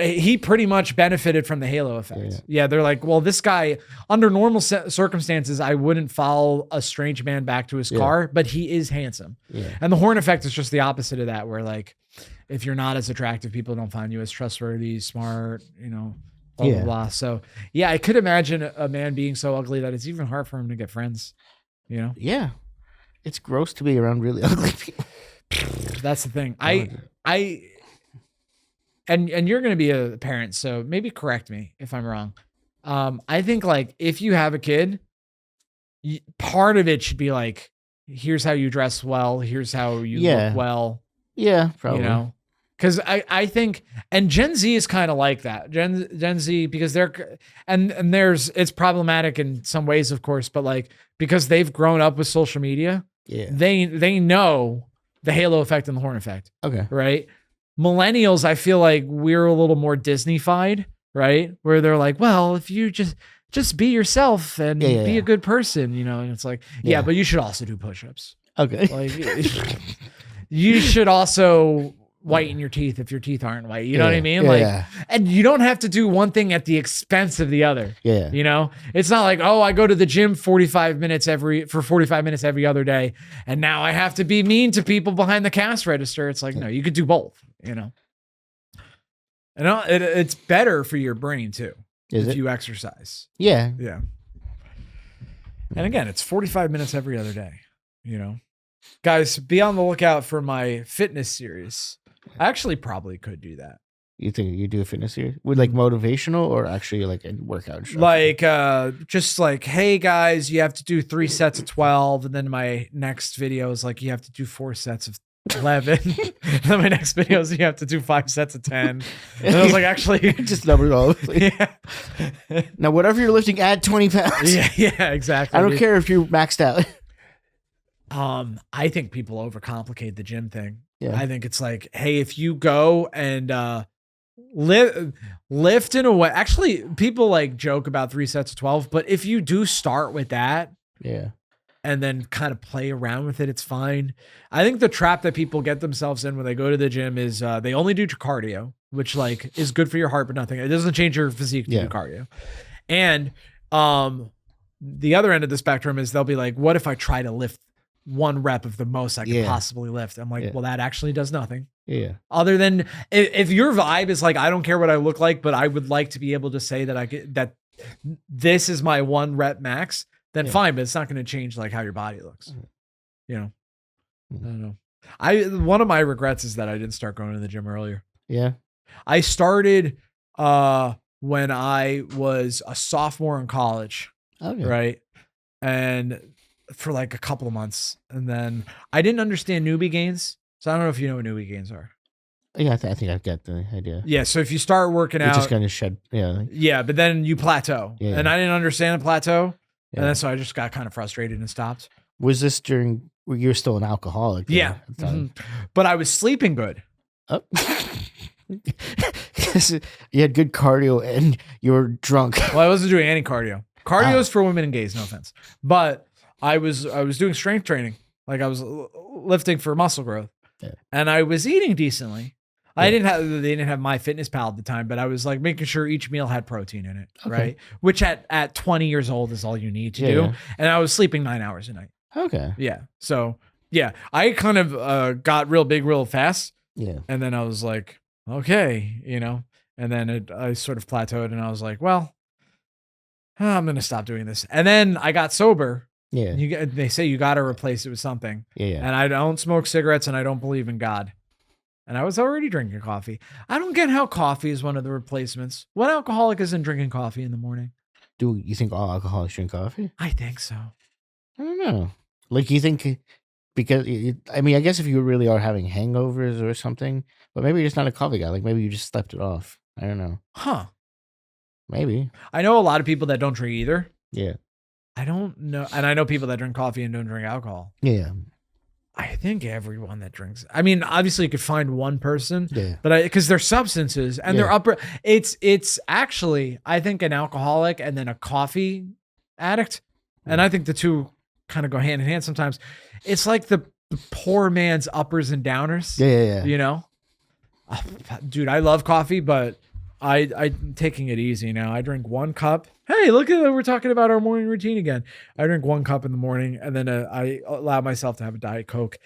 he pretty much benefited from the halo effect. Yeah, they're like, well, this guy, under normal circumstances, I wouldn't follow a strange man back to his car, but he is handsome. Yeah, And the horn effect is just the opposite of that, where like, if you're not as attractive, people don't find you as trustworthy, smart, blah, blah, Yeah. blah. So yeah, I could imagine a man being so ugly that it's even hard for him to get friends, yeah. It's gross to be around really ugly people. That's the thing. And you're going to be a parent, so maybe correct me if I'm wrong. I think like if you have a kid, part of it should be like, here's how you dress well. Here's how you Yeah. look well, Yeah, probably. Because I think, and Gen Z is kind of like that. Gen Z, because they're, and it's problematic in some ways, of course, but like, because they've grown up with social media, Yeah. they know the halo effect and the horn effect, Okay. right? Millennials, I feel like we're a little more Disney-fied, right? Where they're like, well, if you just be yourself and Yeah, be yeah. a good person, and it's like, yeah, Yeah. but you should also do push-ups. Okay. Like, you should also whiten your teeth if your teeth aren't white. You know what I mean? Like, Yeah. and you don't have to do one thing at the expense of the other. Yeah. It's not like, oh, I go to the gym 45 minutes every other day, and now I have to be mean to people behind the cash register. It's like, no, you could do both, And it's better for your brain too Is if it? you exercise. Yeah. Yeah. And again, it's 45 minutes every other day, Guys, be on the lookout for my fitness series. I actually probably could do that. You think you do a fitness series with like motivational or actually like a workout instructor? Like, just like, hey guys, you have to do 3 sets of 12. And then my next video is like, you have to do 4 sets of 11. And then my next video is you have to do 5 sets of 10. And I was like, actually, just numbers all. yeah. Now, whatever you're lifting, add 20 pounds. Yeah, exactly. I don't care if you're maxed out. I think people overcomplicate the gym thing. Yeah. I think it's like, hey, if you go and lift in a way, actually, people like joke about 3 sets of 12, but if you do start with that Yeah. and then kind of play around with it, it's fine. I think the trap that people get themselves in when they go to the gym is they only do cardio, which like is good for your heart, but nothing. It doesn't change your physique to do cardio. And the other end of the spectrum is they'll be like, what if I try to lift 1 rep of the most I could possibly lift? I'm like, well, that actually does nothing. Yeah. Other than if your vibe is like, I don't care what I look like, but I would like to be able to say that this is my 1 rep max, then fine, but it's not going to change like how your body looks. I don't know. One of my regrets is that I didn't start going to the gym earlier. Yeah. I started when I was a sophomore in college, Okay. right? And for like a couple of months, and then I didn't understand newbie gains. So I don't know if you know what newbie gains are. Yeah, I think I've got the idea. Yeah. So if you start working It out, just kind of shed. Yeah. Like, yeah, but then you plateau, Yeah. and I didn't understand a plateau, Yeah. and then so I just got kind of frustrated and stopped. was this during when you were still an alcoholic? Yeah. at the time? But I was sleeping good. Oh. 'Cause you had good cardio and you were drunk. Well, I wasn't doing any cardio. Cardio is for women and gays, no offense. But I was doing strength training. Like I was lifting for muscle growth. Yeah. And I was eating decently They didn't have MyFitnessPal at the time, but I was like making sure each meal had protein in it, right? Which at 20 years old is all you need to do. Yeah. And I was sleeping 9 hours a night. Okay. Yeah. So yeah, I kind of got real big real fast. Yeah. And then I was like, okay, and then I sort of plateaued and I was like, well, I'm going to stop doing this. And then I got sober. Yeah. They say you got to replace it with something. Yeah. And I don't smoke cigarettes and I don't believe in God. And I was already drinking coffee. I don't get how coffee is one of the replacements. What alcoholic isn't drinking coffee in the morning? Do you think all alcoholics drink coffee? I think so. I don't know. Like, you think because I mean, I guess if you really are having hangovers or something, but maybe you're just not a coffee guy. Like maybe you just slept it off. I don't know. Huh. Maybe. I know a lot of people that don't drink either. Yeah. I don't know. And I know people that drink coffee and don't drink alcohol. Yeah. I think everyone that drinks. I mean, obviously you could find one person, Yeah. but because they're substances and they're upper. It's actually, I think, an alcoholic and then a coffee addict. And I think the two kind of go hand in hand sometimes. It's like the poor man's uppers and downers. Yeah. Dude, I love coffee, but I'm taking it easy now. I drink 1 cup. Hey, look at that. We're talking about our morning routine again. I drink 1 cup in the morning, and then I allow myself to have a Diet Coke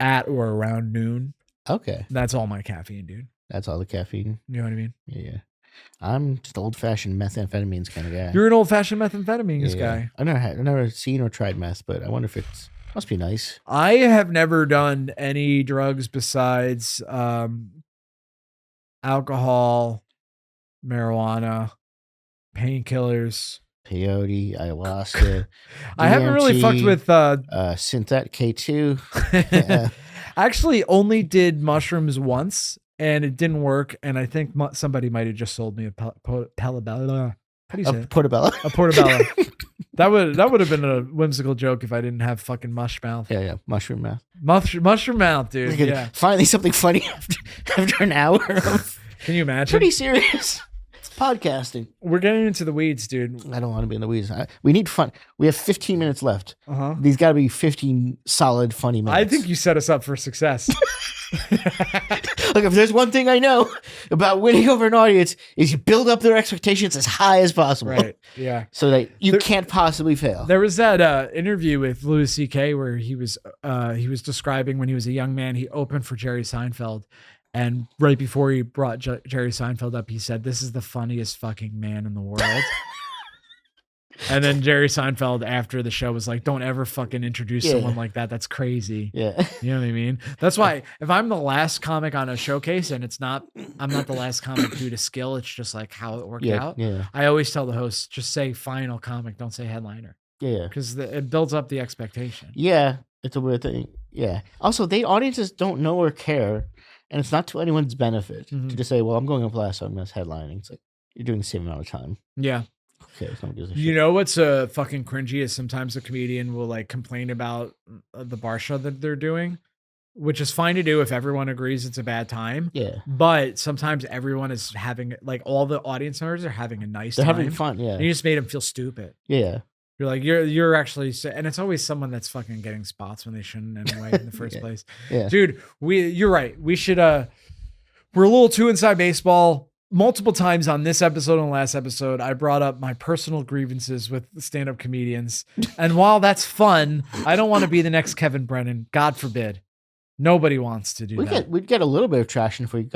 at or around noon. Okay. That's all my caffeine, dude. That's all the caffeine. You know what I mean? Yeah. I'm just old fashioned methamphetamines kind of guy. You're an old-fashioned methamphetamines guy. I've never seen or tried meth, but I wonder if it's must be nice. I have never done any drugs besides alcohol, marijuana, painkillers. Peyote, ayahuasca. I haven't really DMT, fucked with synthetic K2. Yeah. I actually only did mushrooms once and it didn't work. And I think somebody might have just sold me a palabella. How do you say it? Portobello. A portobello. That would have been a whimsical joke if I didn't have fucking mush mouth. Yeah. Mushroom mouth. Mushroom mouth, dude. Look at- Yeah. Finally something funny after an hour of Can you imagine? pretty serious. It's podcasting. We're getting into the weeds, dude. I don't want to be in the weeds. We need fun. We have 15 minutes left. Uh-huh. These got to be 15 solid, funny minutes. I think you set us up for success. Look, if there's one thing I know about winning over an audience is you build up their expectations as high as possible. Right. Yeah. So that you can't possibly fail. There was that interview with Louis C.K. where he was describing when he was a young man, he opened for Jerry Seinfeld. And right before he brought Jerry Seinfeld up, he said, "This is the funniest fucking man in the world." And then Jerry Seinfeld after the show was like, "Don't ever fucking introduce someone like that. That's crazy." Yeah. You know what I mean? That's why if I'm the last comic on a showcase and I'm not the last comic due to skill, it's just like how it worked out. Yeah. I always tell the host, just say final comic, don't say headliner. Yeah. Because it builds up the expectation. Yeah. It's a weird thing. Yeah. Also, audiences don't know or care. And it's not to anyone's benefit to just say, well, I'm going up last, so I'm just headlining. It's like, you're doing the same amount of time. Yeah. Okay, so gives a You shit. know what's fucking cringy is sometimes a comedian will like complain about the bar show that they're doing, which is fine to do if everyone agrees it's a bad time. Yeah. But sometimes everyone is having, like, all the audience members are having a nice They're time. having fun, yeah. And you just made them feel stupid. Yeah. You're like, you're actually, and it's always someone that's fucking getting spots when they shouldn't anyway in the first place. Yeah. Dude, you're right. We should, we're a little too inside baseball. Multiple times on this episode and last episode, I brought up my personal grievances with stand-up comedians. And while that's fun, I don't want to be the next Kevin Brennan. God forbid. Nobody wants to do that. We'd get a little bit of traction if we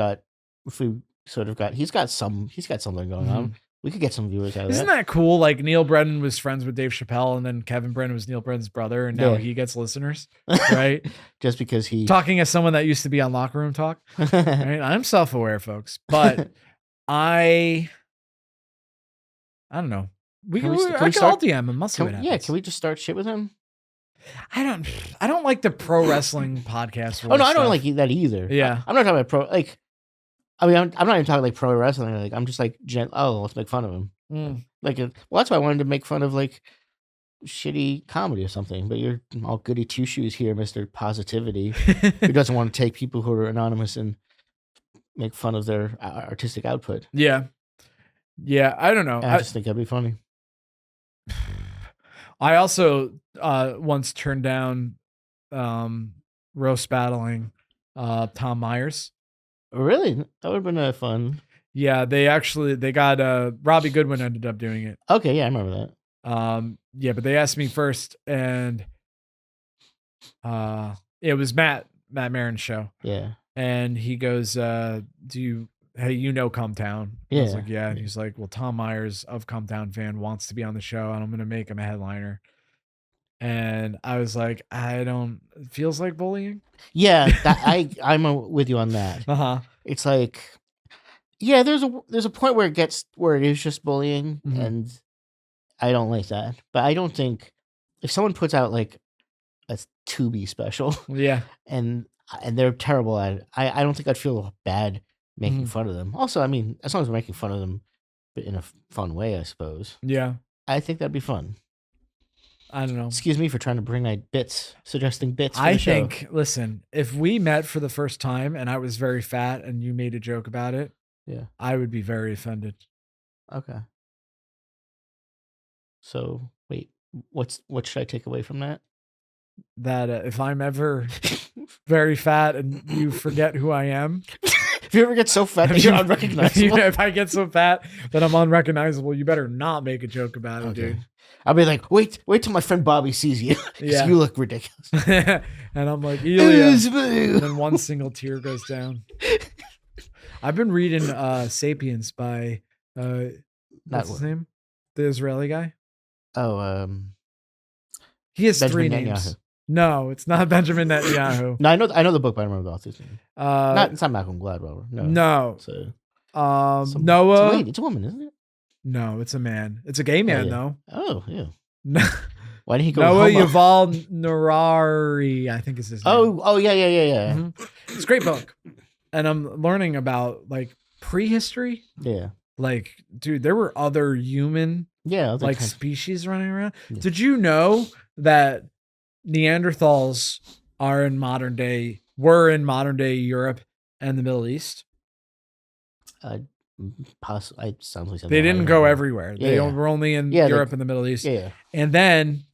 sort of got, he's got something going on. We could get some viewers out of Isn't that. that cool? Like Neil Brennan was friends with Dave Chappelle, and then Kevin Brennan was Neil Brennan's brother, and now Yeah. he gets listeners, right? Just because he Talking as someone that used to be on Locker Room Talk. Right? I'm self-aware, folks, but I don't know. I can all DM him. I'll see what happens. can we just start shit with him? I don't like the pro wrestling podcast. Oh no, I don't stuff. like that either. Yeah. I'm not talking about pro. Like, I mean, I'm not even talking like pro wrestling. Like, I'm just like, let's make fun of him. Mm. Like, well, that's why I wanted to make fun of like shitty comedy or something. But you're all goody two shoes here, Mr. Positivity, who doesn't want to take people who are anonymous and make fun of their artistic output. Yeah. I don't know. I just think that'd be funny. I also once turned down roast battling Tom Myers Really? That would have been fun. Yeah, they got Robbie Goodwin ended up doing it. Okay, yeah, I remember that. Yeah, but they asked me first, and it was Matt Marin's show, Yeah. and he goes, "Do you Cumtown?" And I was Yeah. like, "Yeah," and he's like, "Well, Tom Myers of Cumtown fan wants to be on the show, and I'm gonna make him a headliner." And I was like, "I don't. It feels like bullying." Yeah, I'm with you on that. It's like, yeah, there's a point where it is just bullying, Mhm. and I don't like that. But I don't think if someone puts out like a Tubi special Yeah. and they're terrible at it, I don't think I'd feel bad making Mhm. fun of them. Also, I mean, as long as we're making fun of them, but in a fun way, I suppose. Yeah. I think that'd be fun. I don't know. Excuse me for trying to bring suggesting bits. For I the show. think, listen, if we met for the first time and I was very fat and you made a joke about it, Yeah. I would be very offended. Okay. So wait, what should I take away from that? That if I'm ever very fat and you forget who I am, If you ever get so fat that you're unrecognizable, if I get so fat that I'm unrecognizable, you better not make a joke about it, dude. I'll be like, wait till my friend Bobby sees you. 'Cause Yeah. you look ridiculous. And I'm like, Ilya. It's And me. then one single tear goes down. I've been reading Sapiens by what's his name? The Israeli guy. Oh, He has Benjamin 3 names. Netanyahu. No, it's not Benjamin Netanyahu. No, I know the book, but I don't remember the author's name. It's not Malcolm Gladwell. No. No. So, Noah. it's a woman, isn't it? No, it's a man. It's a gay man, yeah. though. Oh, yeah. No. Why did he go? Noah homo? Yuval Harari, I think is his name. Oh, yeah. Mhm. It's a great book. And I'm learning about like prehistory. Yeah. Like, dude, there were other human Yeah. like species running around. Yeah. Did you know that Neanderthals were in modern day Europe and the Middle East? It sounds like something They I didn't go remember. everywhere. They Yeah. were only in Yeah, Europe and the Middle East. Yeah. And then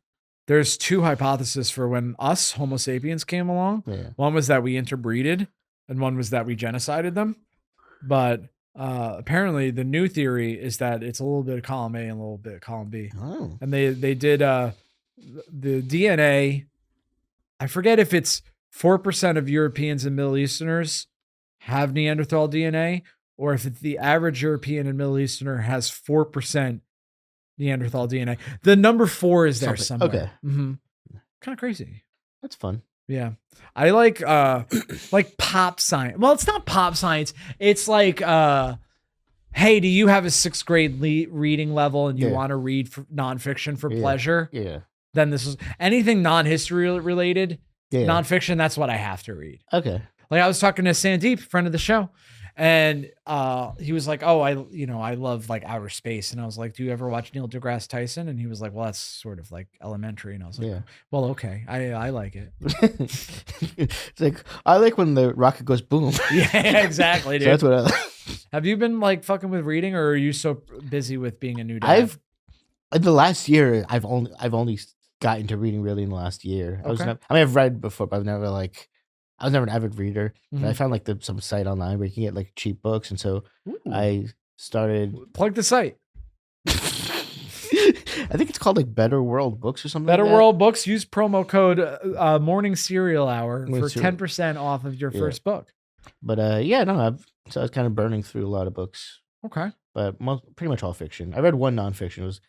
there's 2 hypotheses for when us Homo sapiens came along. Yeah. One was that we interbreeded, and one was that we genocided them. But apparently, the new theory is that it's a little bit of column A and a little bit of column B. Oh. And they did the DNA. I forget if it's 4% of Europeans and Middle Easterners have Neanderthal DNA, or if it's the average European and Middle Easterner has 4% Neanderthal DNA. The number 4 is there somewhere. Okay. Kind of crazy. That's fun. Yeah. I like pop science. Well, it's not pop science. It's like, hey, do you have a 6th grade reading level and you Yeah. want to read nonfiction for Yeah. pleasure? Yeah. Then this is anything non-history related, Yeah. nonfiction. That's what I have to read. Okay. Like I was talking to Sandeep, friend of the show, and he was like, "Oh, I love like outer space," and I was like, "Do you ever watch Neil deGrasse Tyson?" And he was like, "Well, that's sort of like elementary," and I was like, Yeah. "Well, okay, I like it." It's like I like when the rocket goes boom. Yeah, exactly, So dude. that's what I like. Have you been like fucking with reading, or are you so busy with being a new dad? In the last year, I've only got into reading really in the last year. Okay. I've read before, but I was never an avid reader. But I Mhm. found like some site online where you can get like cheap books, and so Ooh. I started. Plug the site. I think it's called like Better World Books or something. Better like that. World Books. Use promo code Morning Cereal Hour Morning for Cereal. 10% off of your Yeah. first book. But yeah, no, I was kind of burning through a lot of books, Okay. but pretty much all fiction. I read one nonfiction. It was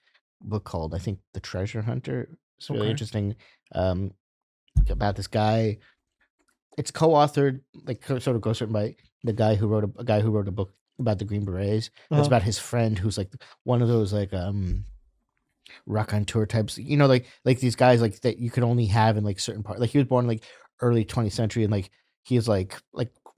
a book called, I think, The Treasure Hunter. It's really Okay. interesting. About this guy. It's co-authored, like sort of ghostwritten by the guy who wrote a book about the Green Berets. Uh-huh. It's about his friend who's like one of those like rock on tour types. You know, like these guys like that you could only have in like certain parts. Like he was born like early 20th century, and like he was like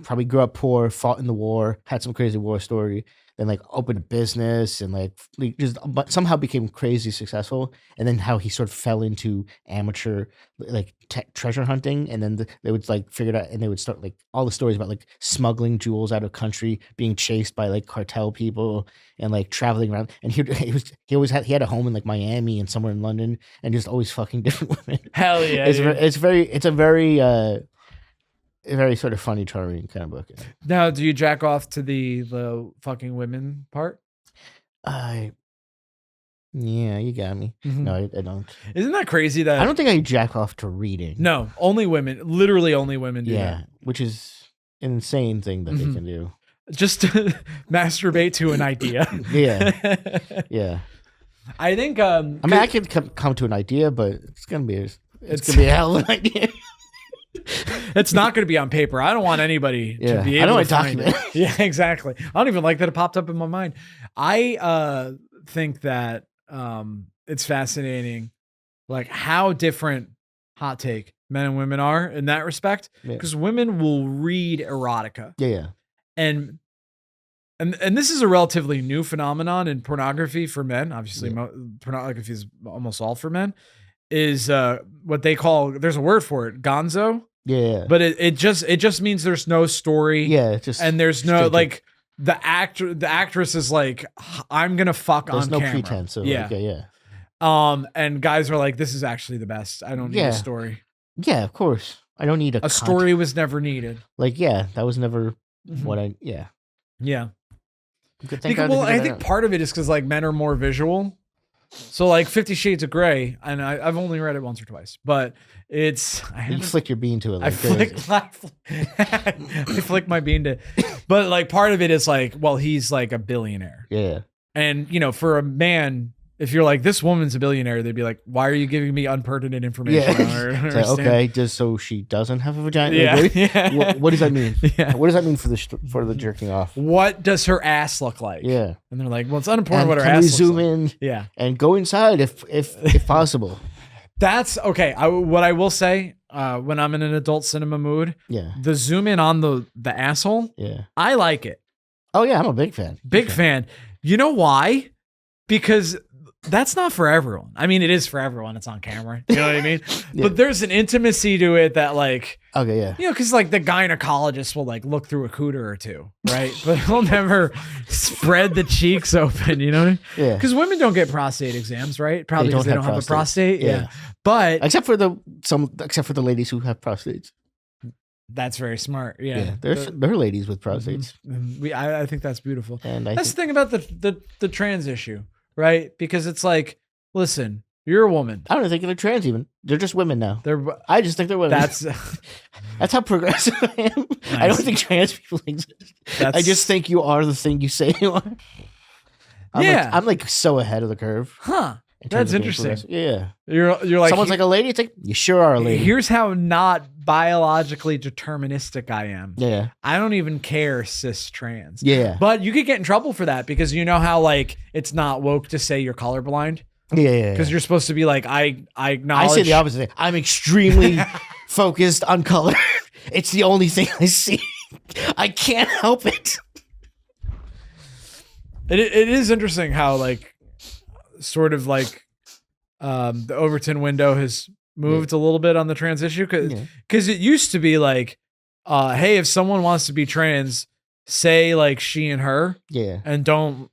probably grew up poor, fought in the war, had some crazy war story, then like opened a business and like just but somehow became crazy successful. And then how he sort of fell into amateur like treasure hunting, and then they would like figure it out, and they would start like all the stories about like smuggling jewels out of country, being chased by like cartel people, and like traveling around. And he had a home in like Miami and somewhere in London, and just always fucking different women. Hell yeah. It's a very a very sort of funny, charming kind of book. Now, do you jack off to the fucking women part? Yeah, you got me. Mhm. No, I don't. Isn't that crazy that I don't think I jack off to reading. No, only women. Literally, only women do Yeah, that. which is an insane thing that Mhm. they can do. Just to masturbate to an idea. Yeah, yeah. I think. I mean, I can come to an idea, but it's gonna be a hell of an idea. It's not going to be on paper. I don't want anybody to Yeah, be I able don't to want find to it. document Yeah, exactly. I don't even like that it popped up in my mind. I think that it's fascinating, like how different hot take men and women are in that respect. Yeah. Because women will read erotica, Yeah, and this is a relatively new phenomenon in pornography for men. Obviously, Yeah. pornography is almost all for men. Is what they call, there's a word for it, gonzo. yeah. But it just means there's no story. Yeah, it's just And there's no straight to- like the actress is like, I'm gonna fuck there's on no camera. pretense. So Yeah. yeah. And guys are like, this is actually the best. I don't need Yeah. a story. Yeah, of course. I don't need A story was never needed. Like, yeah, that was never Mhm. what I. Yeah. Yeah. Good Because, well, I think part of it is because like men are more visual. So like 50 Shades of Grey, and I've only read it once or twice, but it's I you haven't- flick your bean to it. I Like I flick my bean to, but like part of it is like, well, he's like a billionaire, yeah, and you know, for a man, if you're like, this woman's a billionaire, they'd be like, why are you giving me unpertinent information? yeah. I don't It's like, understand. okay, just so she doesn't have a vagina. Yeah. Like, Yeah. what does that mean? Yeah. What does that mean for the jerking off? What does her ass look like? Yeah. And they're like, well, it's unimportant And what her can ass we looks zoom like. in Yeah. and go inside if possible? That's okay. What I will say, when I'm in an adult cinema mood, Yeah. the zoom in on the asshole, Yeah. I like it. Oh yeah, I'm a big fan. Big fan. You know why? Because that's not for everyone. I mean, it is for everyone. It's on camera. You know what I mean? Yeah. But there's an intimacy to it that, like, Okay, yeah. you know, because like the gynecologist will like look through a cooter or two, right? But he'll never spread the cheeks open. You know what I mean? Yeah. Because women don't get prostate exams, right? Probably because they don't have a prostate. Yeah. Yeah. But Except for the ladies who have prostates. that's very smart. Yeah. Yeah. There are ladies with prostates. I think that's beautiful. And I That's the think, thing about the trans issue, right? Because it's like, listen, you're a woman. I don't think they're trans even. They're just women now. They're I just think they're women. that's That's how progressive I am. I don't think trans people exist. I just think you are the thing you say you are. Yeah. I'm like so ahead of the curve. huh. in terms That's of being interesting. progressive. Yeah. You're like, Someone's like a lady. It's like, you sure are a lady. here's how not biologically deterministic I am. Yeah. I don't even care cis trans. Yeah. But you could get in trouble for that because you know how like it's not woke to say you're colorblind Yeah. because you're supposed to be like I acknowledge. I say the opposite. I'm extremely focused on color. It's the only thing I see. I can't help it. It is interesting how like sort of like the Overton window has moved a little bit on the trans issue because it used to be like hey, if someone wants to be trans, say like she and her Yeah. and don't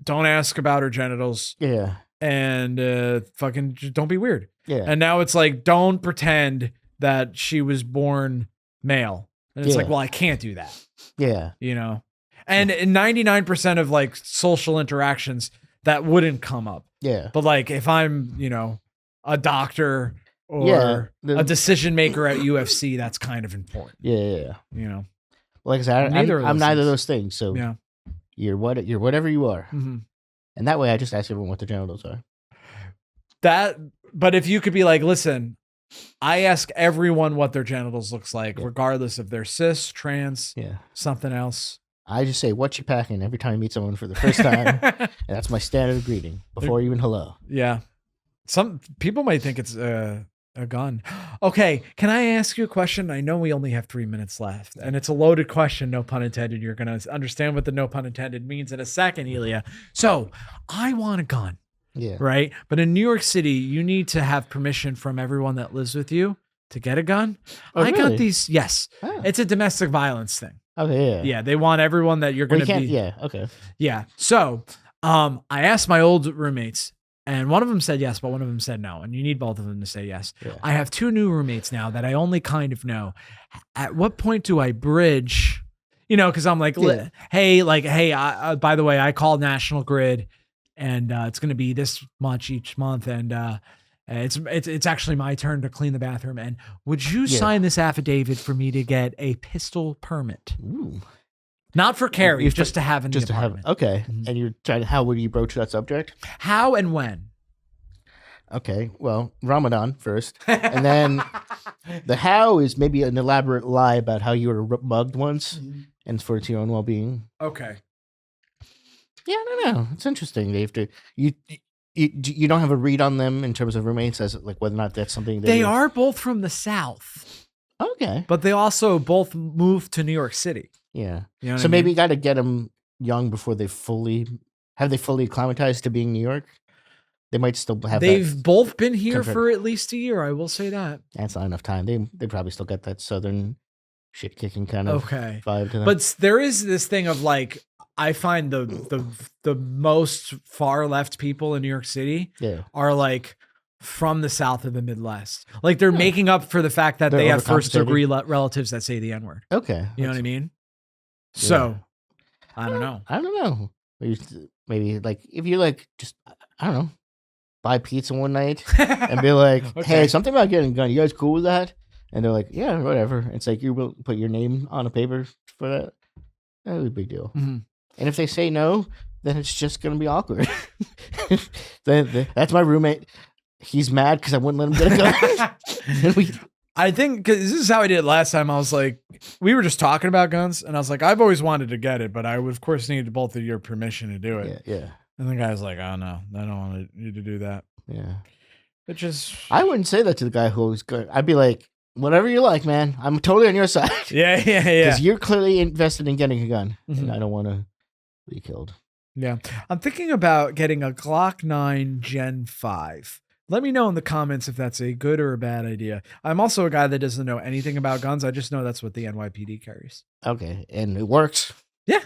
ask about her genitals Yeah. and fucking just don't be weird. Yeah. And now it's like don't pretend that she was born male. And it's Yeah. like, well, I can't do that, Yeah. you know? And in 99% of like social interactions, that wouldn't come up. Yeah. But like if I'm, you know, a doctor or Yeah, a decision maker at UFC, that's kind of important, Yeah. you know? Like I said, Neither of I'm those neither of things. those things. So Yeah. you're whatever you are. Mm-hmm. And that way I just ask everyone what their genitals are. But if you could be like, listen, I ask everyone what their genitals looks like, Yeah. regardless if they're cis, trans, Yeah. something else. I just say, what you packing every time I meet someone for the first time. And that's my standard greeting before even hello. Yeah. Some people might think it's a gun. Okay. Can I ask you a question? I know we only have 3 minutes left and it's a loaded question. No pun intended. You're going to understand what the no pun intended means in a second, Ilya. So I want a gun, Yeah. right? But in New York City, you need to have permission from everyone that lives with you to get a gun. Oh, I really? got these. Yes. Oh. It's a domestic violence thing. Okay. Yeah. Yeah. They want everyone that you're going We to can't. be. Yeah. Okay. Yeah. So, I asked my old roommates, And one of them said yes, but one of them said no. And you need both of them to say yes. Yeah. I have 2 new roommates now that I only kind of know. At what point do I bridge? Because I'm like, Yeah. hey, by the way, I called National Grid, and it's going to be this much each month, and it's actually my turn to clean the bathroom. And would you sign this affidavit for me to get a pistol permit? Ooh. Not for carry, You've just to have in Just the to have. apartment. Okay. And you're trying. How would you broach that subject? How and when? Okay. Well, Ramadan first, and then the how is maybe an elaborate lie about how you were mugged once, and for your own well-being. Okay. Yeah, I don't know. It's interesting. They have to. You don't have a read on them in terms of roommates as like whether or not that's something They are both from the South, okay. but they also both moved to New York City. Yeah. You know what So I maybe mean? you got to get them young before they fully acclimatized to being New York. They might still have. They've both been here comfort. for at least a year. I will say that. That's not enough time. They probably still got that southern shit kicking kind of Okay. vibe to them. But there is this thing of like, I find the most far left people in New York City yeah, are like from the South or the Midwest. Like they're Yeah. making up for the fact that They're they have first overcompensating. degree relatives that say the N word. okay. You know what I That's- mean? So I don't know. I don't know. Maybe like if you like just I don't know, buy pizza one night and be like, Okay. hey, something about getting a gun. You guys cool with that? And they're like, yeah, whatever. It's like you will put your name on a paper for that. That would be a big deal. Mhm. And if they say no, then it's just gonna be awkward. That's my roommate. He's mad because I wouldn't let him get a gun. And we- I think because this is how I did it last time. I was like, we were just talking about guns, and I was like, I've always wanted to get it, but I would, of course, need both of your permission to do it. yeah, And the guy's like, oh no, I don't want you to do that. yeah. Which is, I wouldn't say that to the guy who was good. I'd be like, whatever you like, man. I'm totally on your side. yeah. Because you're clearly invested in getting a gun, Mhm. and I don't want to be killed. Yeah. I'm thinking about getting a Glock 9 Gen 5. Let me know in the comments if that's a good or a bad idea. I'm also a guy that doesn't know anything about guns. I just know that's what the NYPD carries. Okay, and it works. Yeah.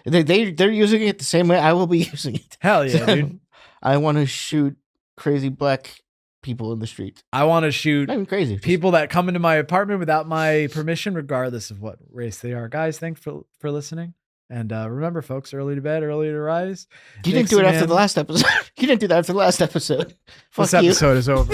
They're using it the same way I will be using it. Hell yeah, dude. I want to shoot crazy black people in the street. I want to shoot Not even crazy. just- people that come into my apartment without my permission, regardless of what race they are. Guys, thanks for listening. And remember, folks, early to bed, early to rise. You didn't Makes do it a after man- the last episode. You didn't do that after the last episode. This Fuck you. episode is over.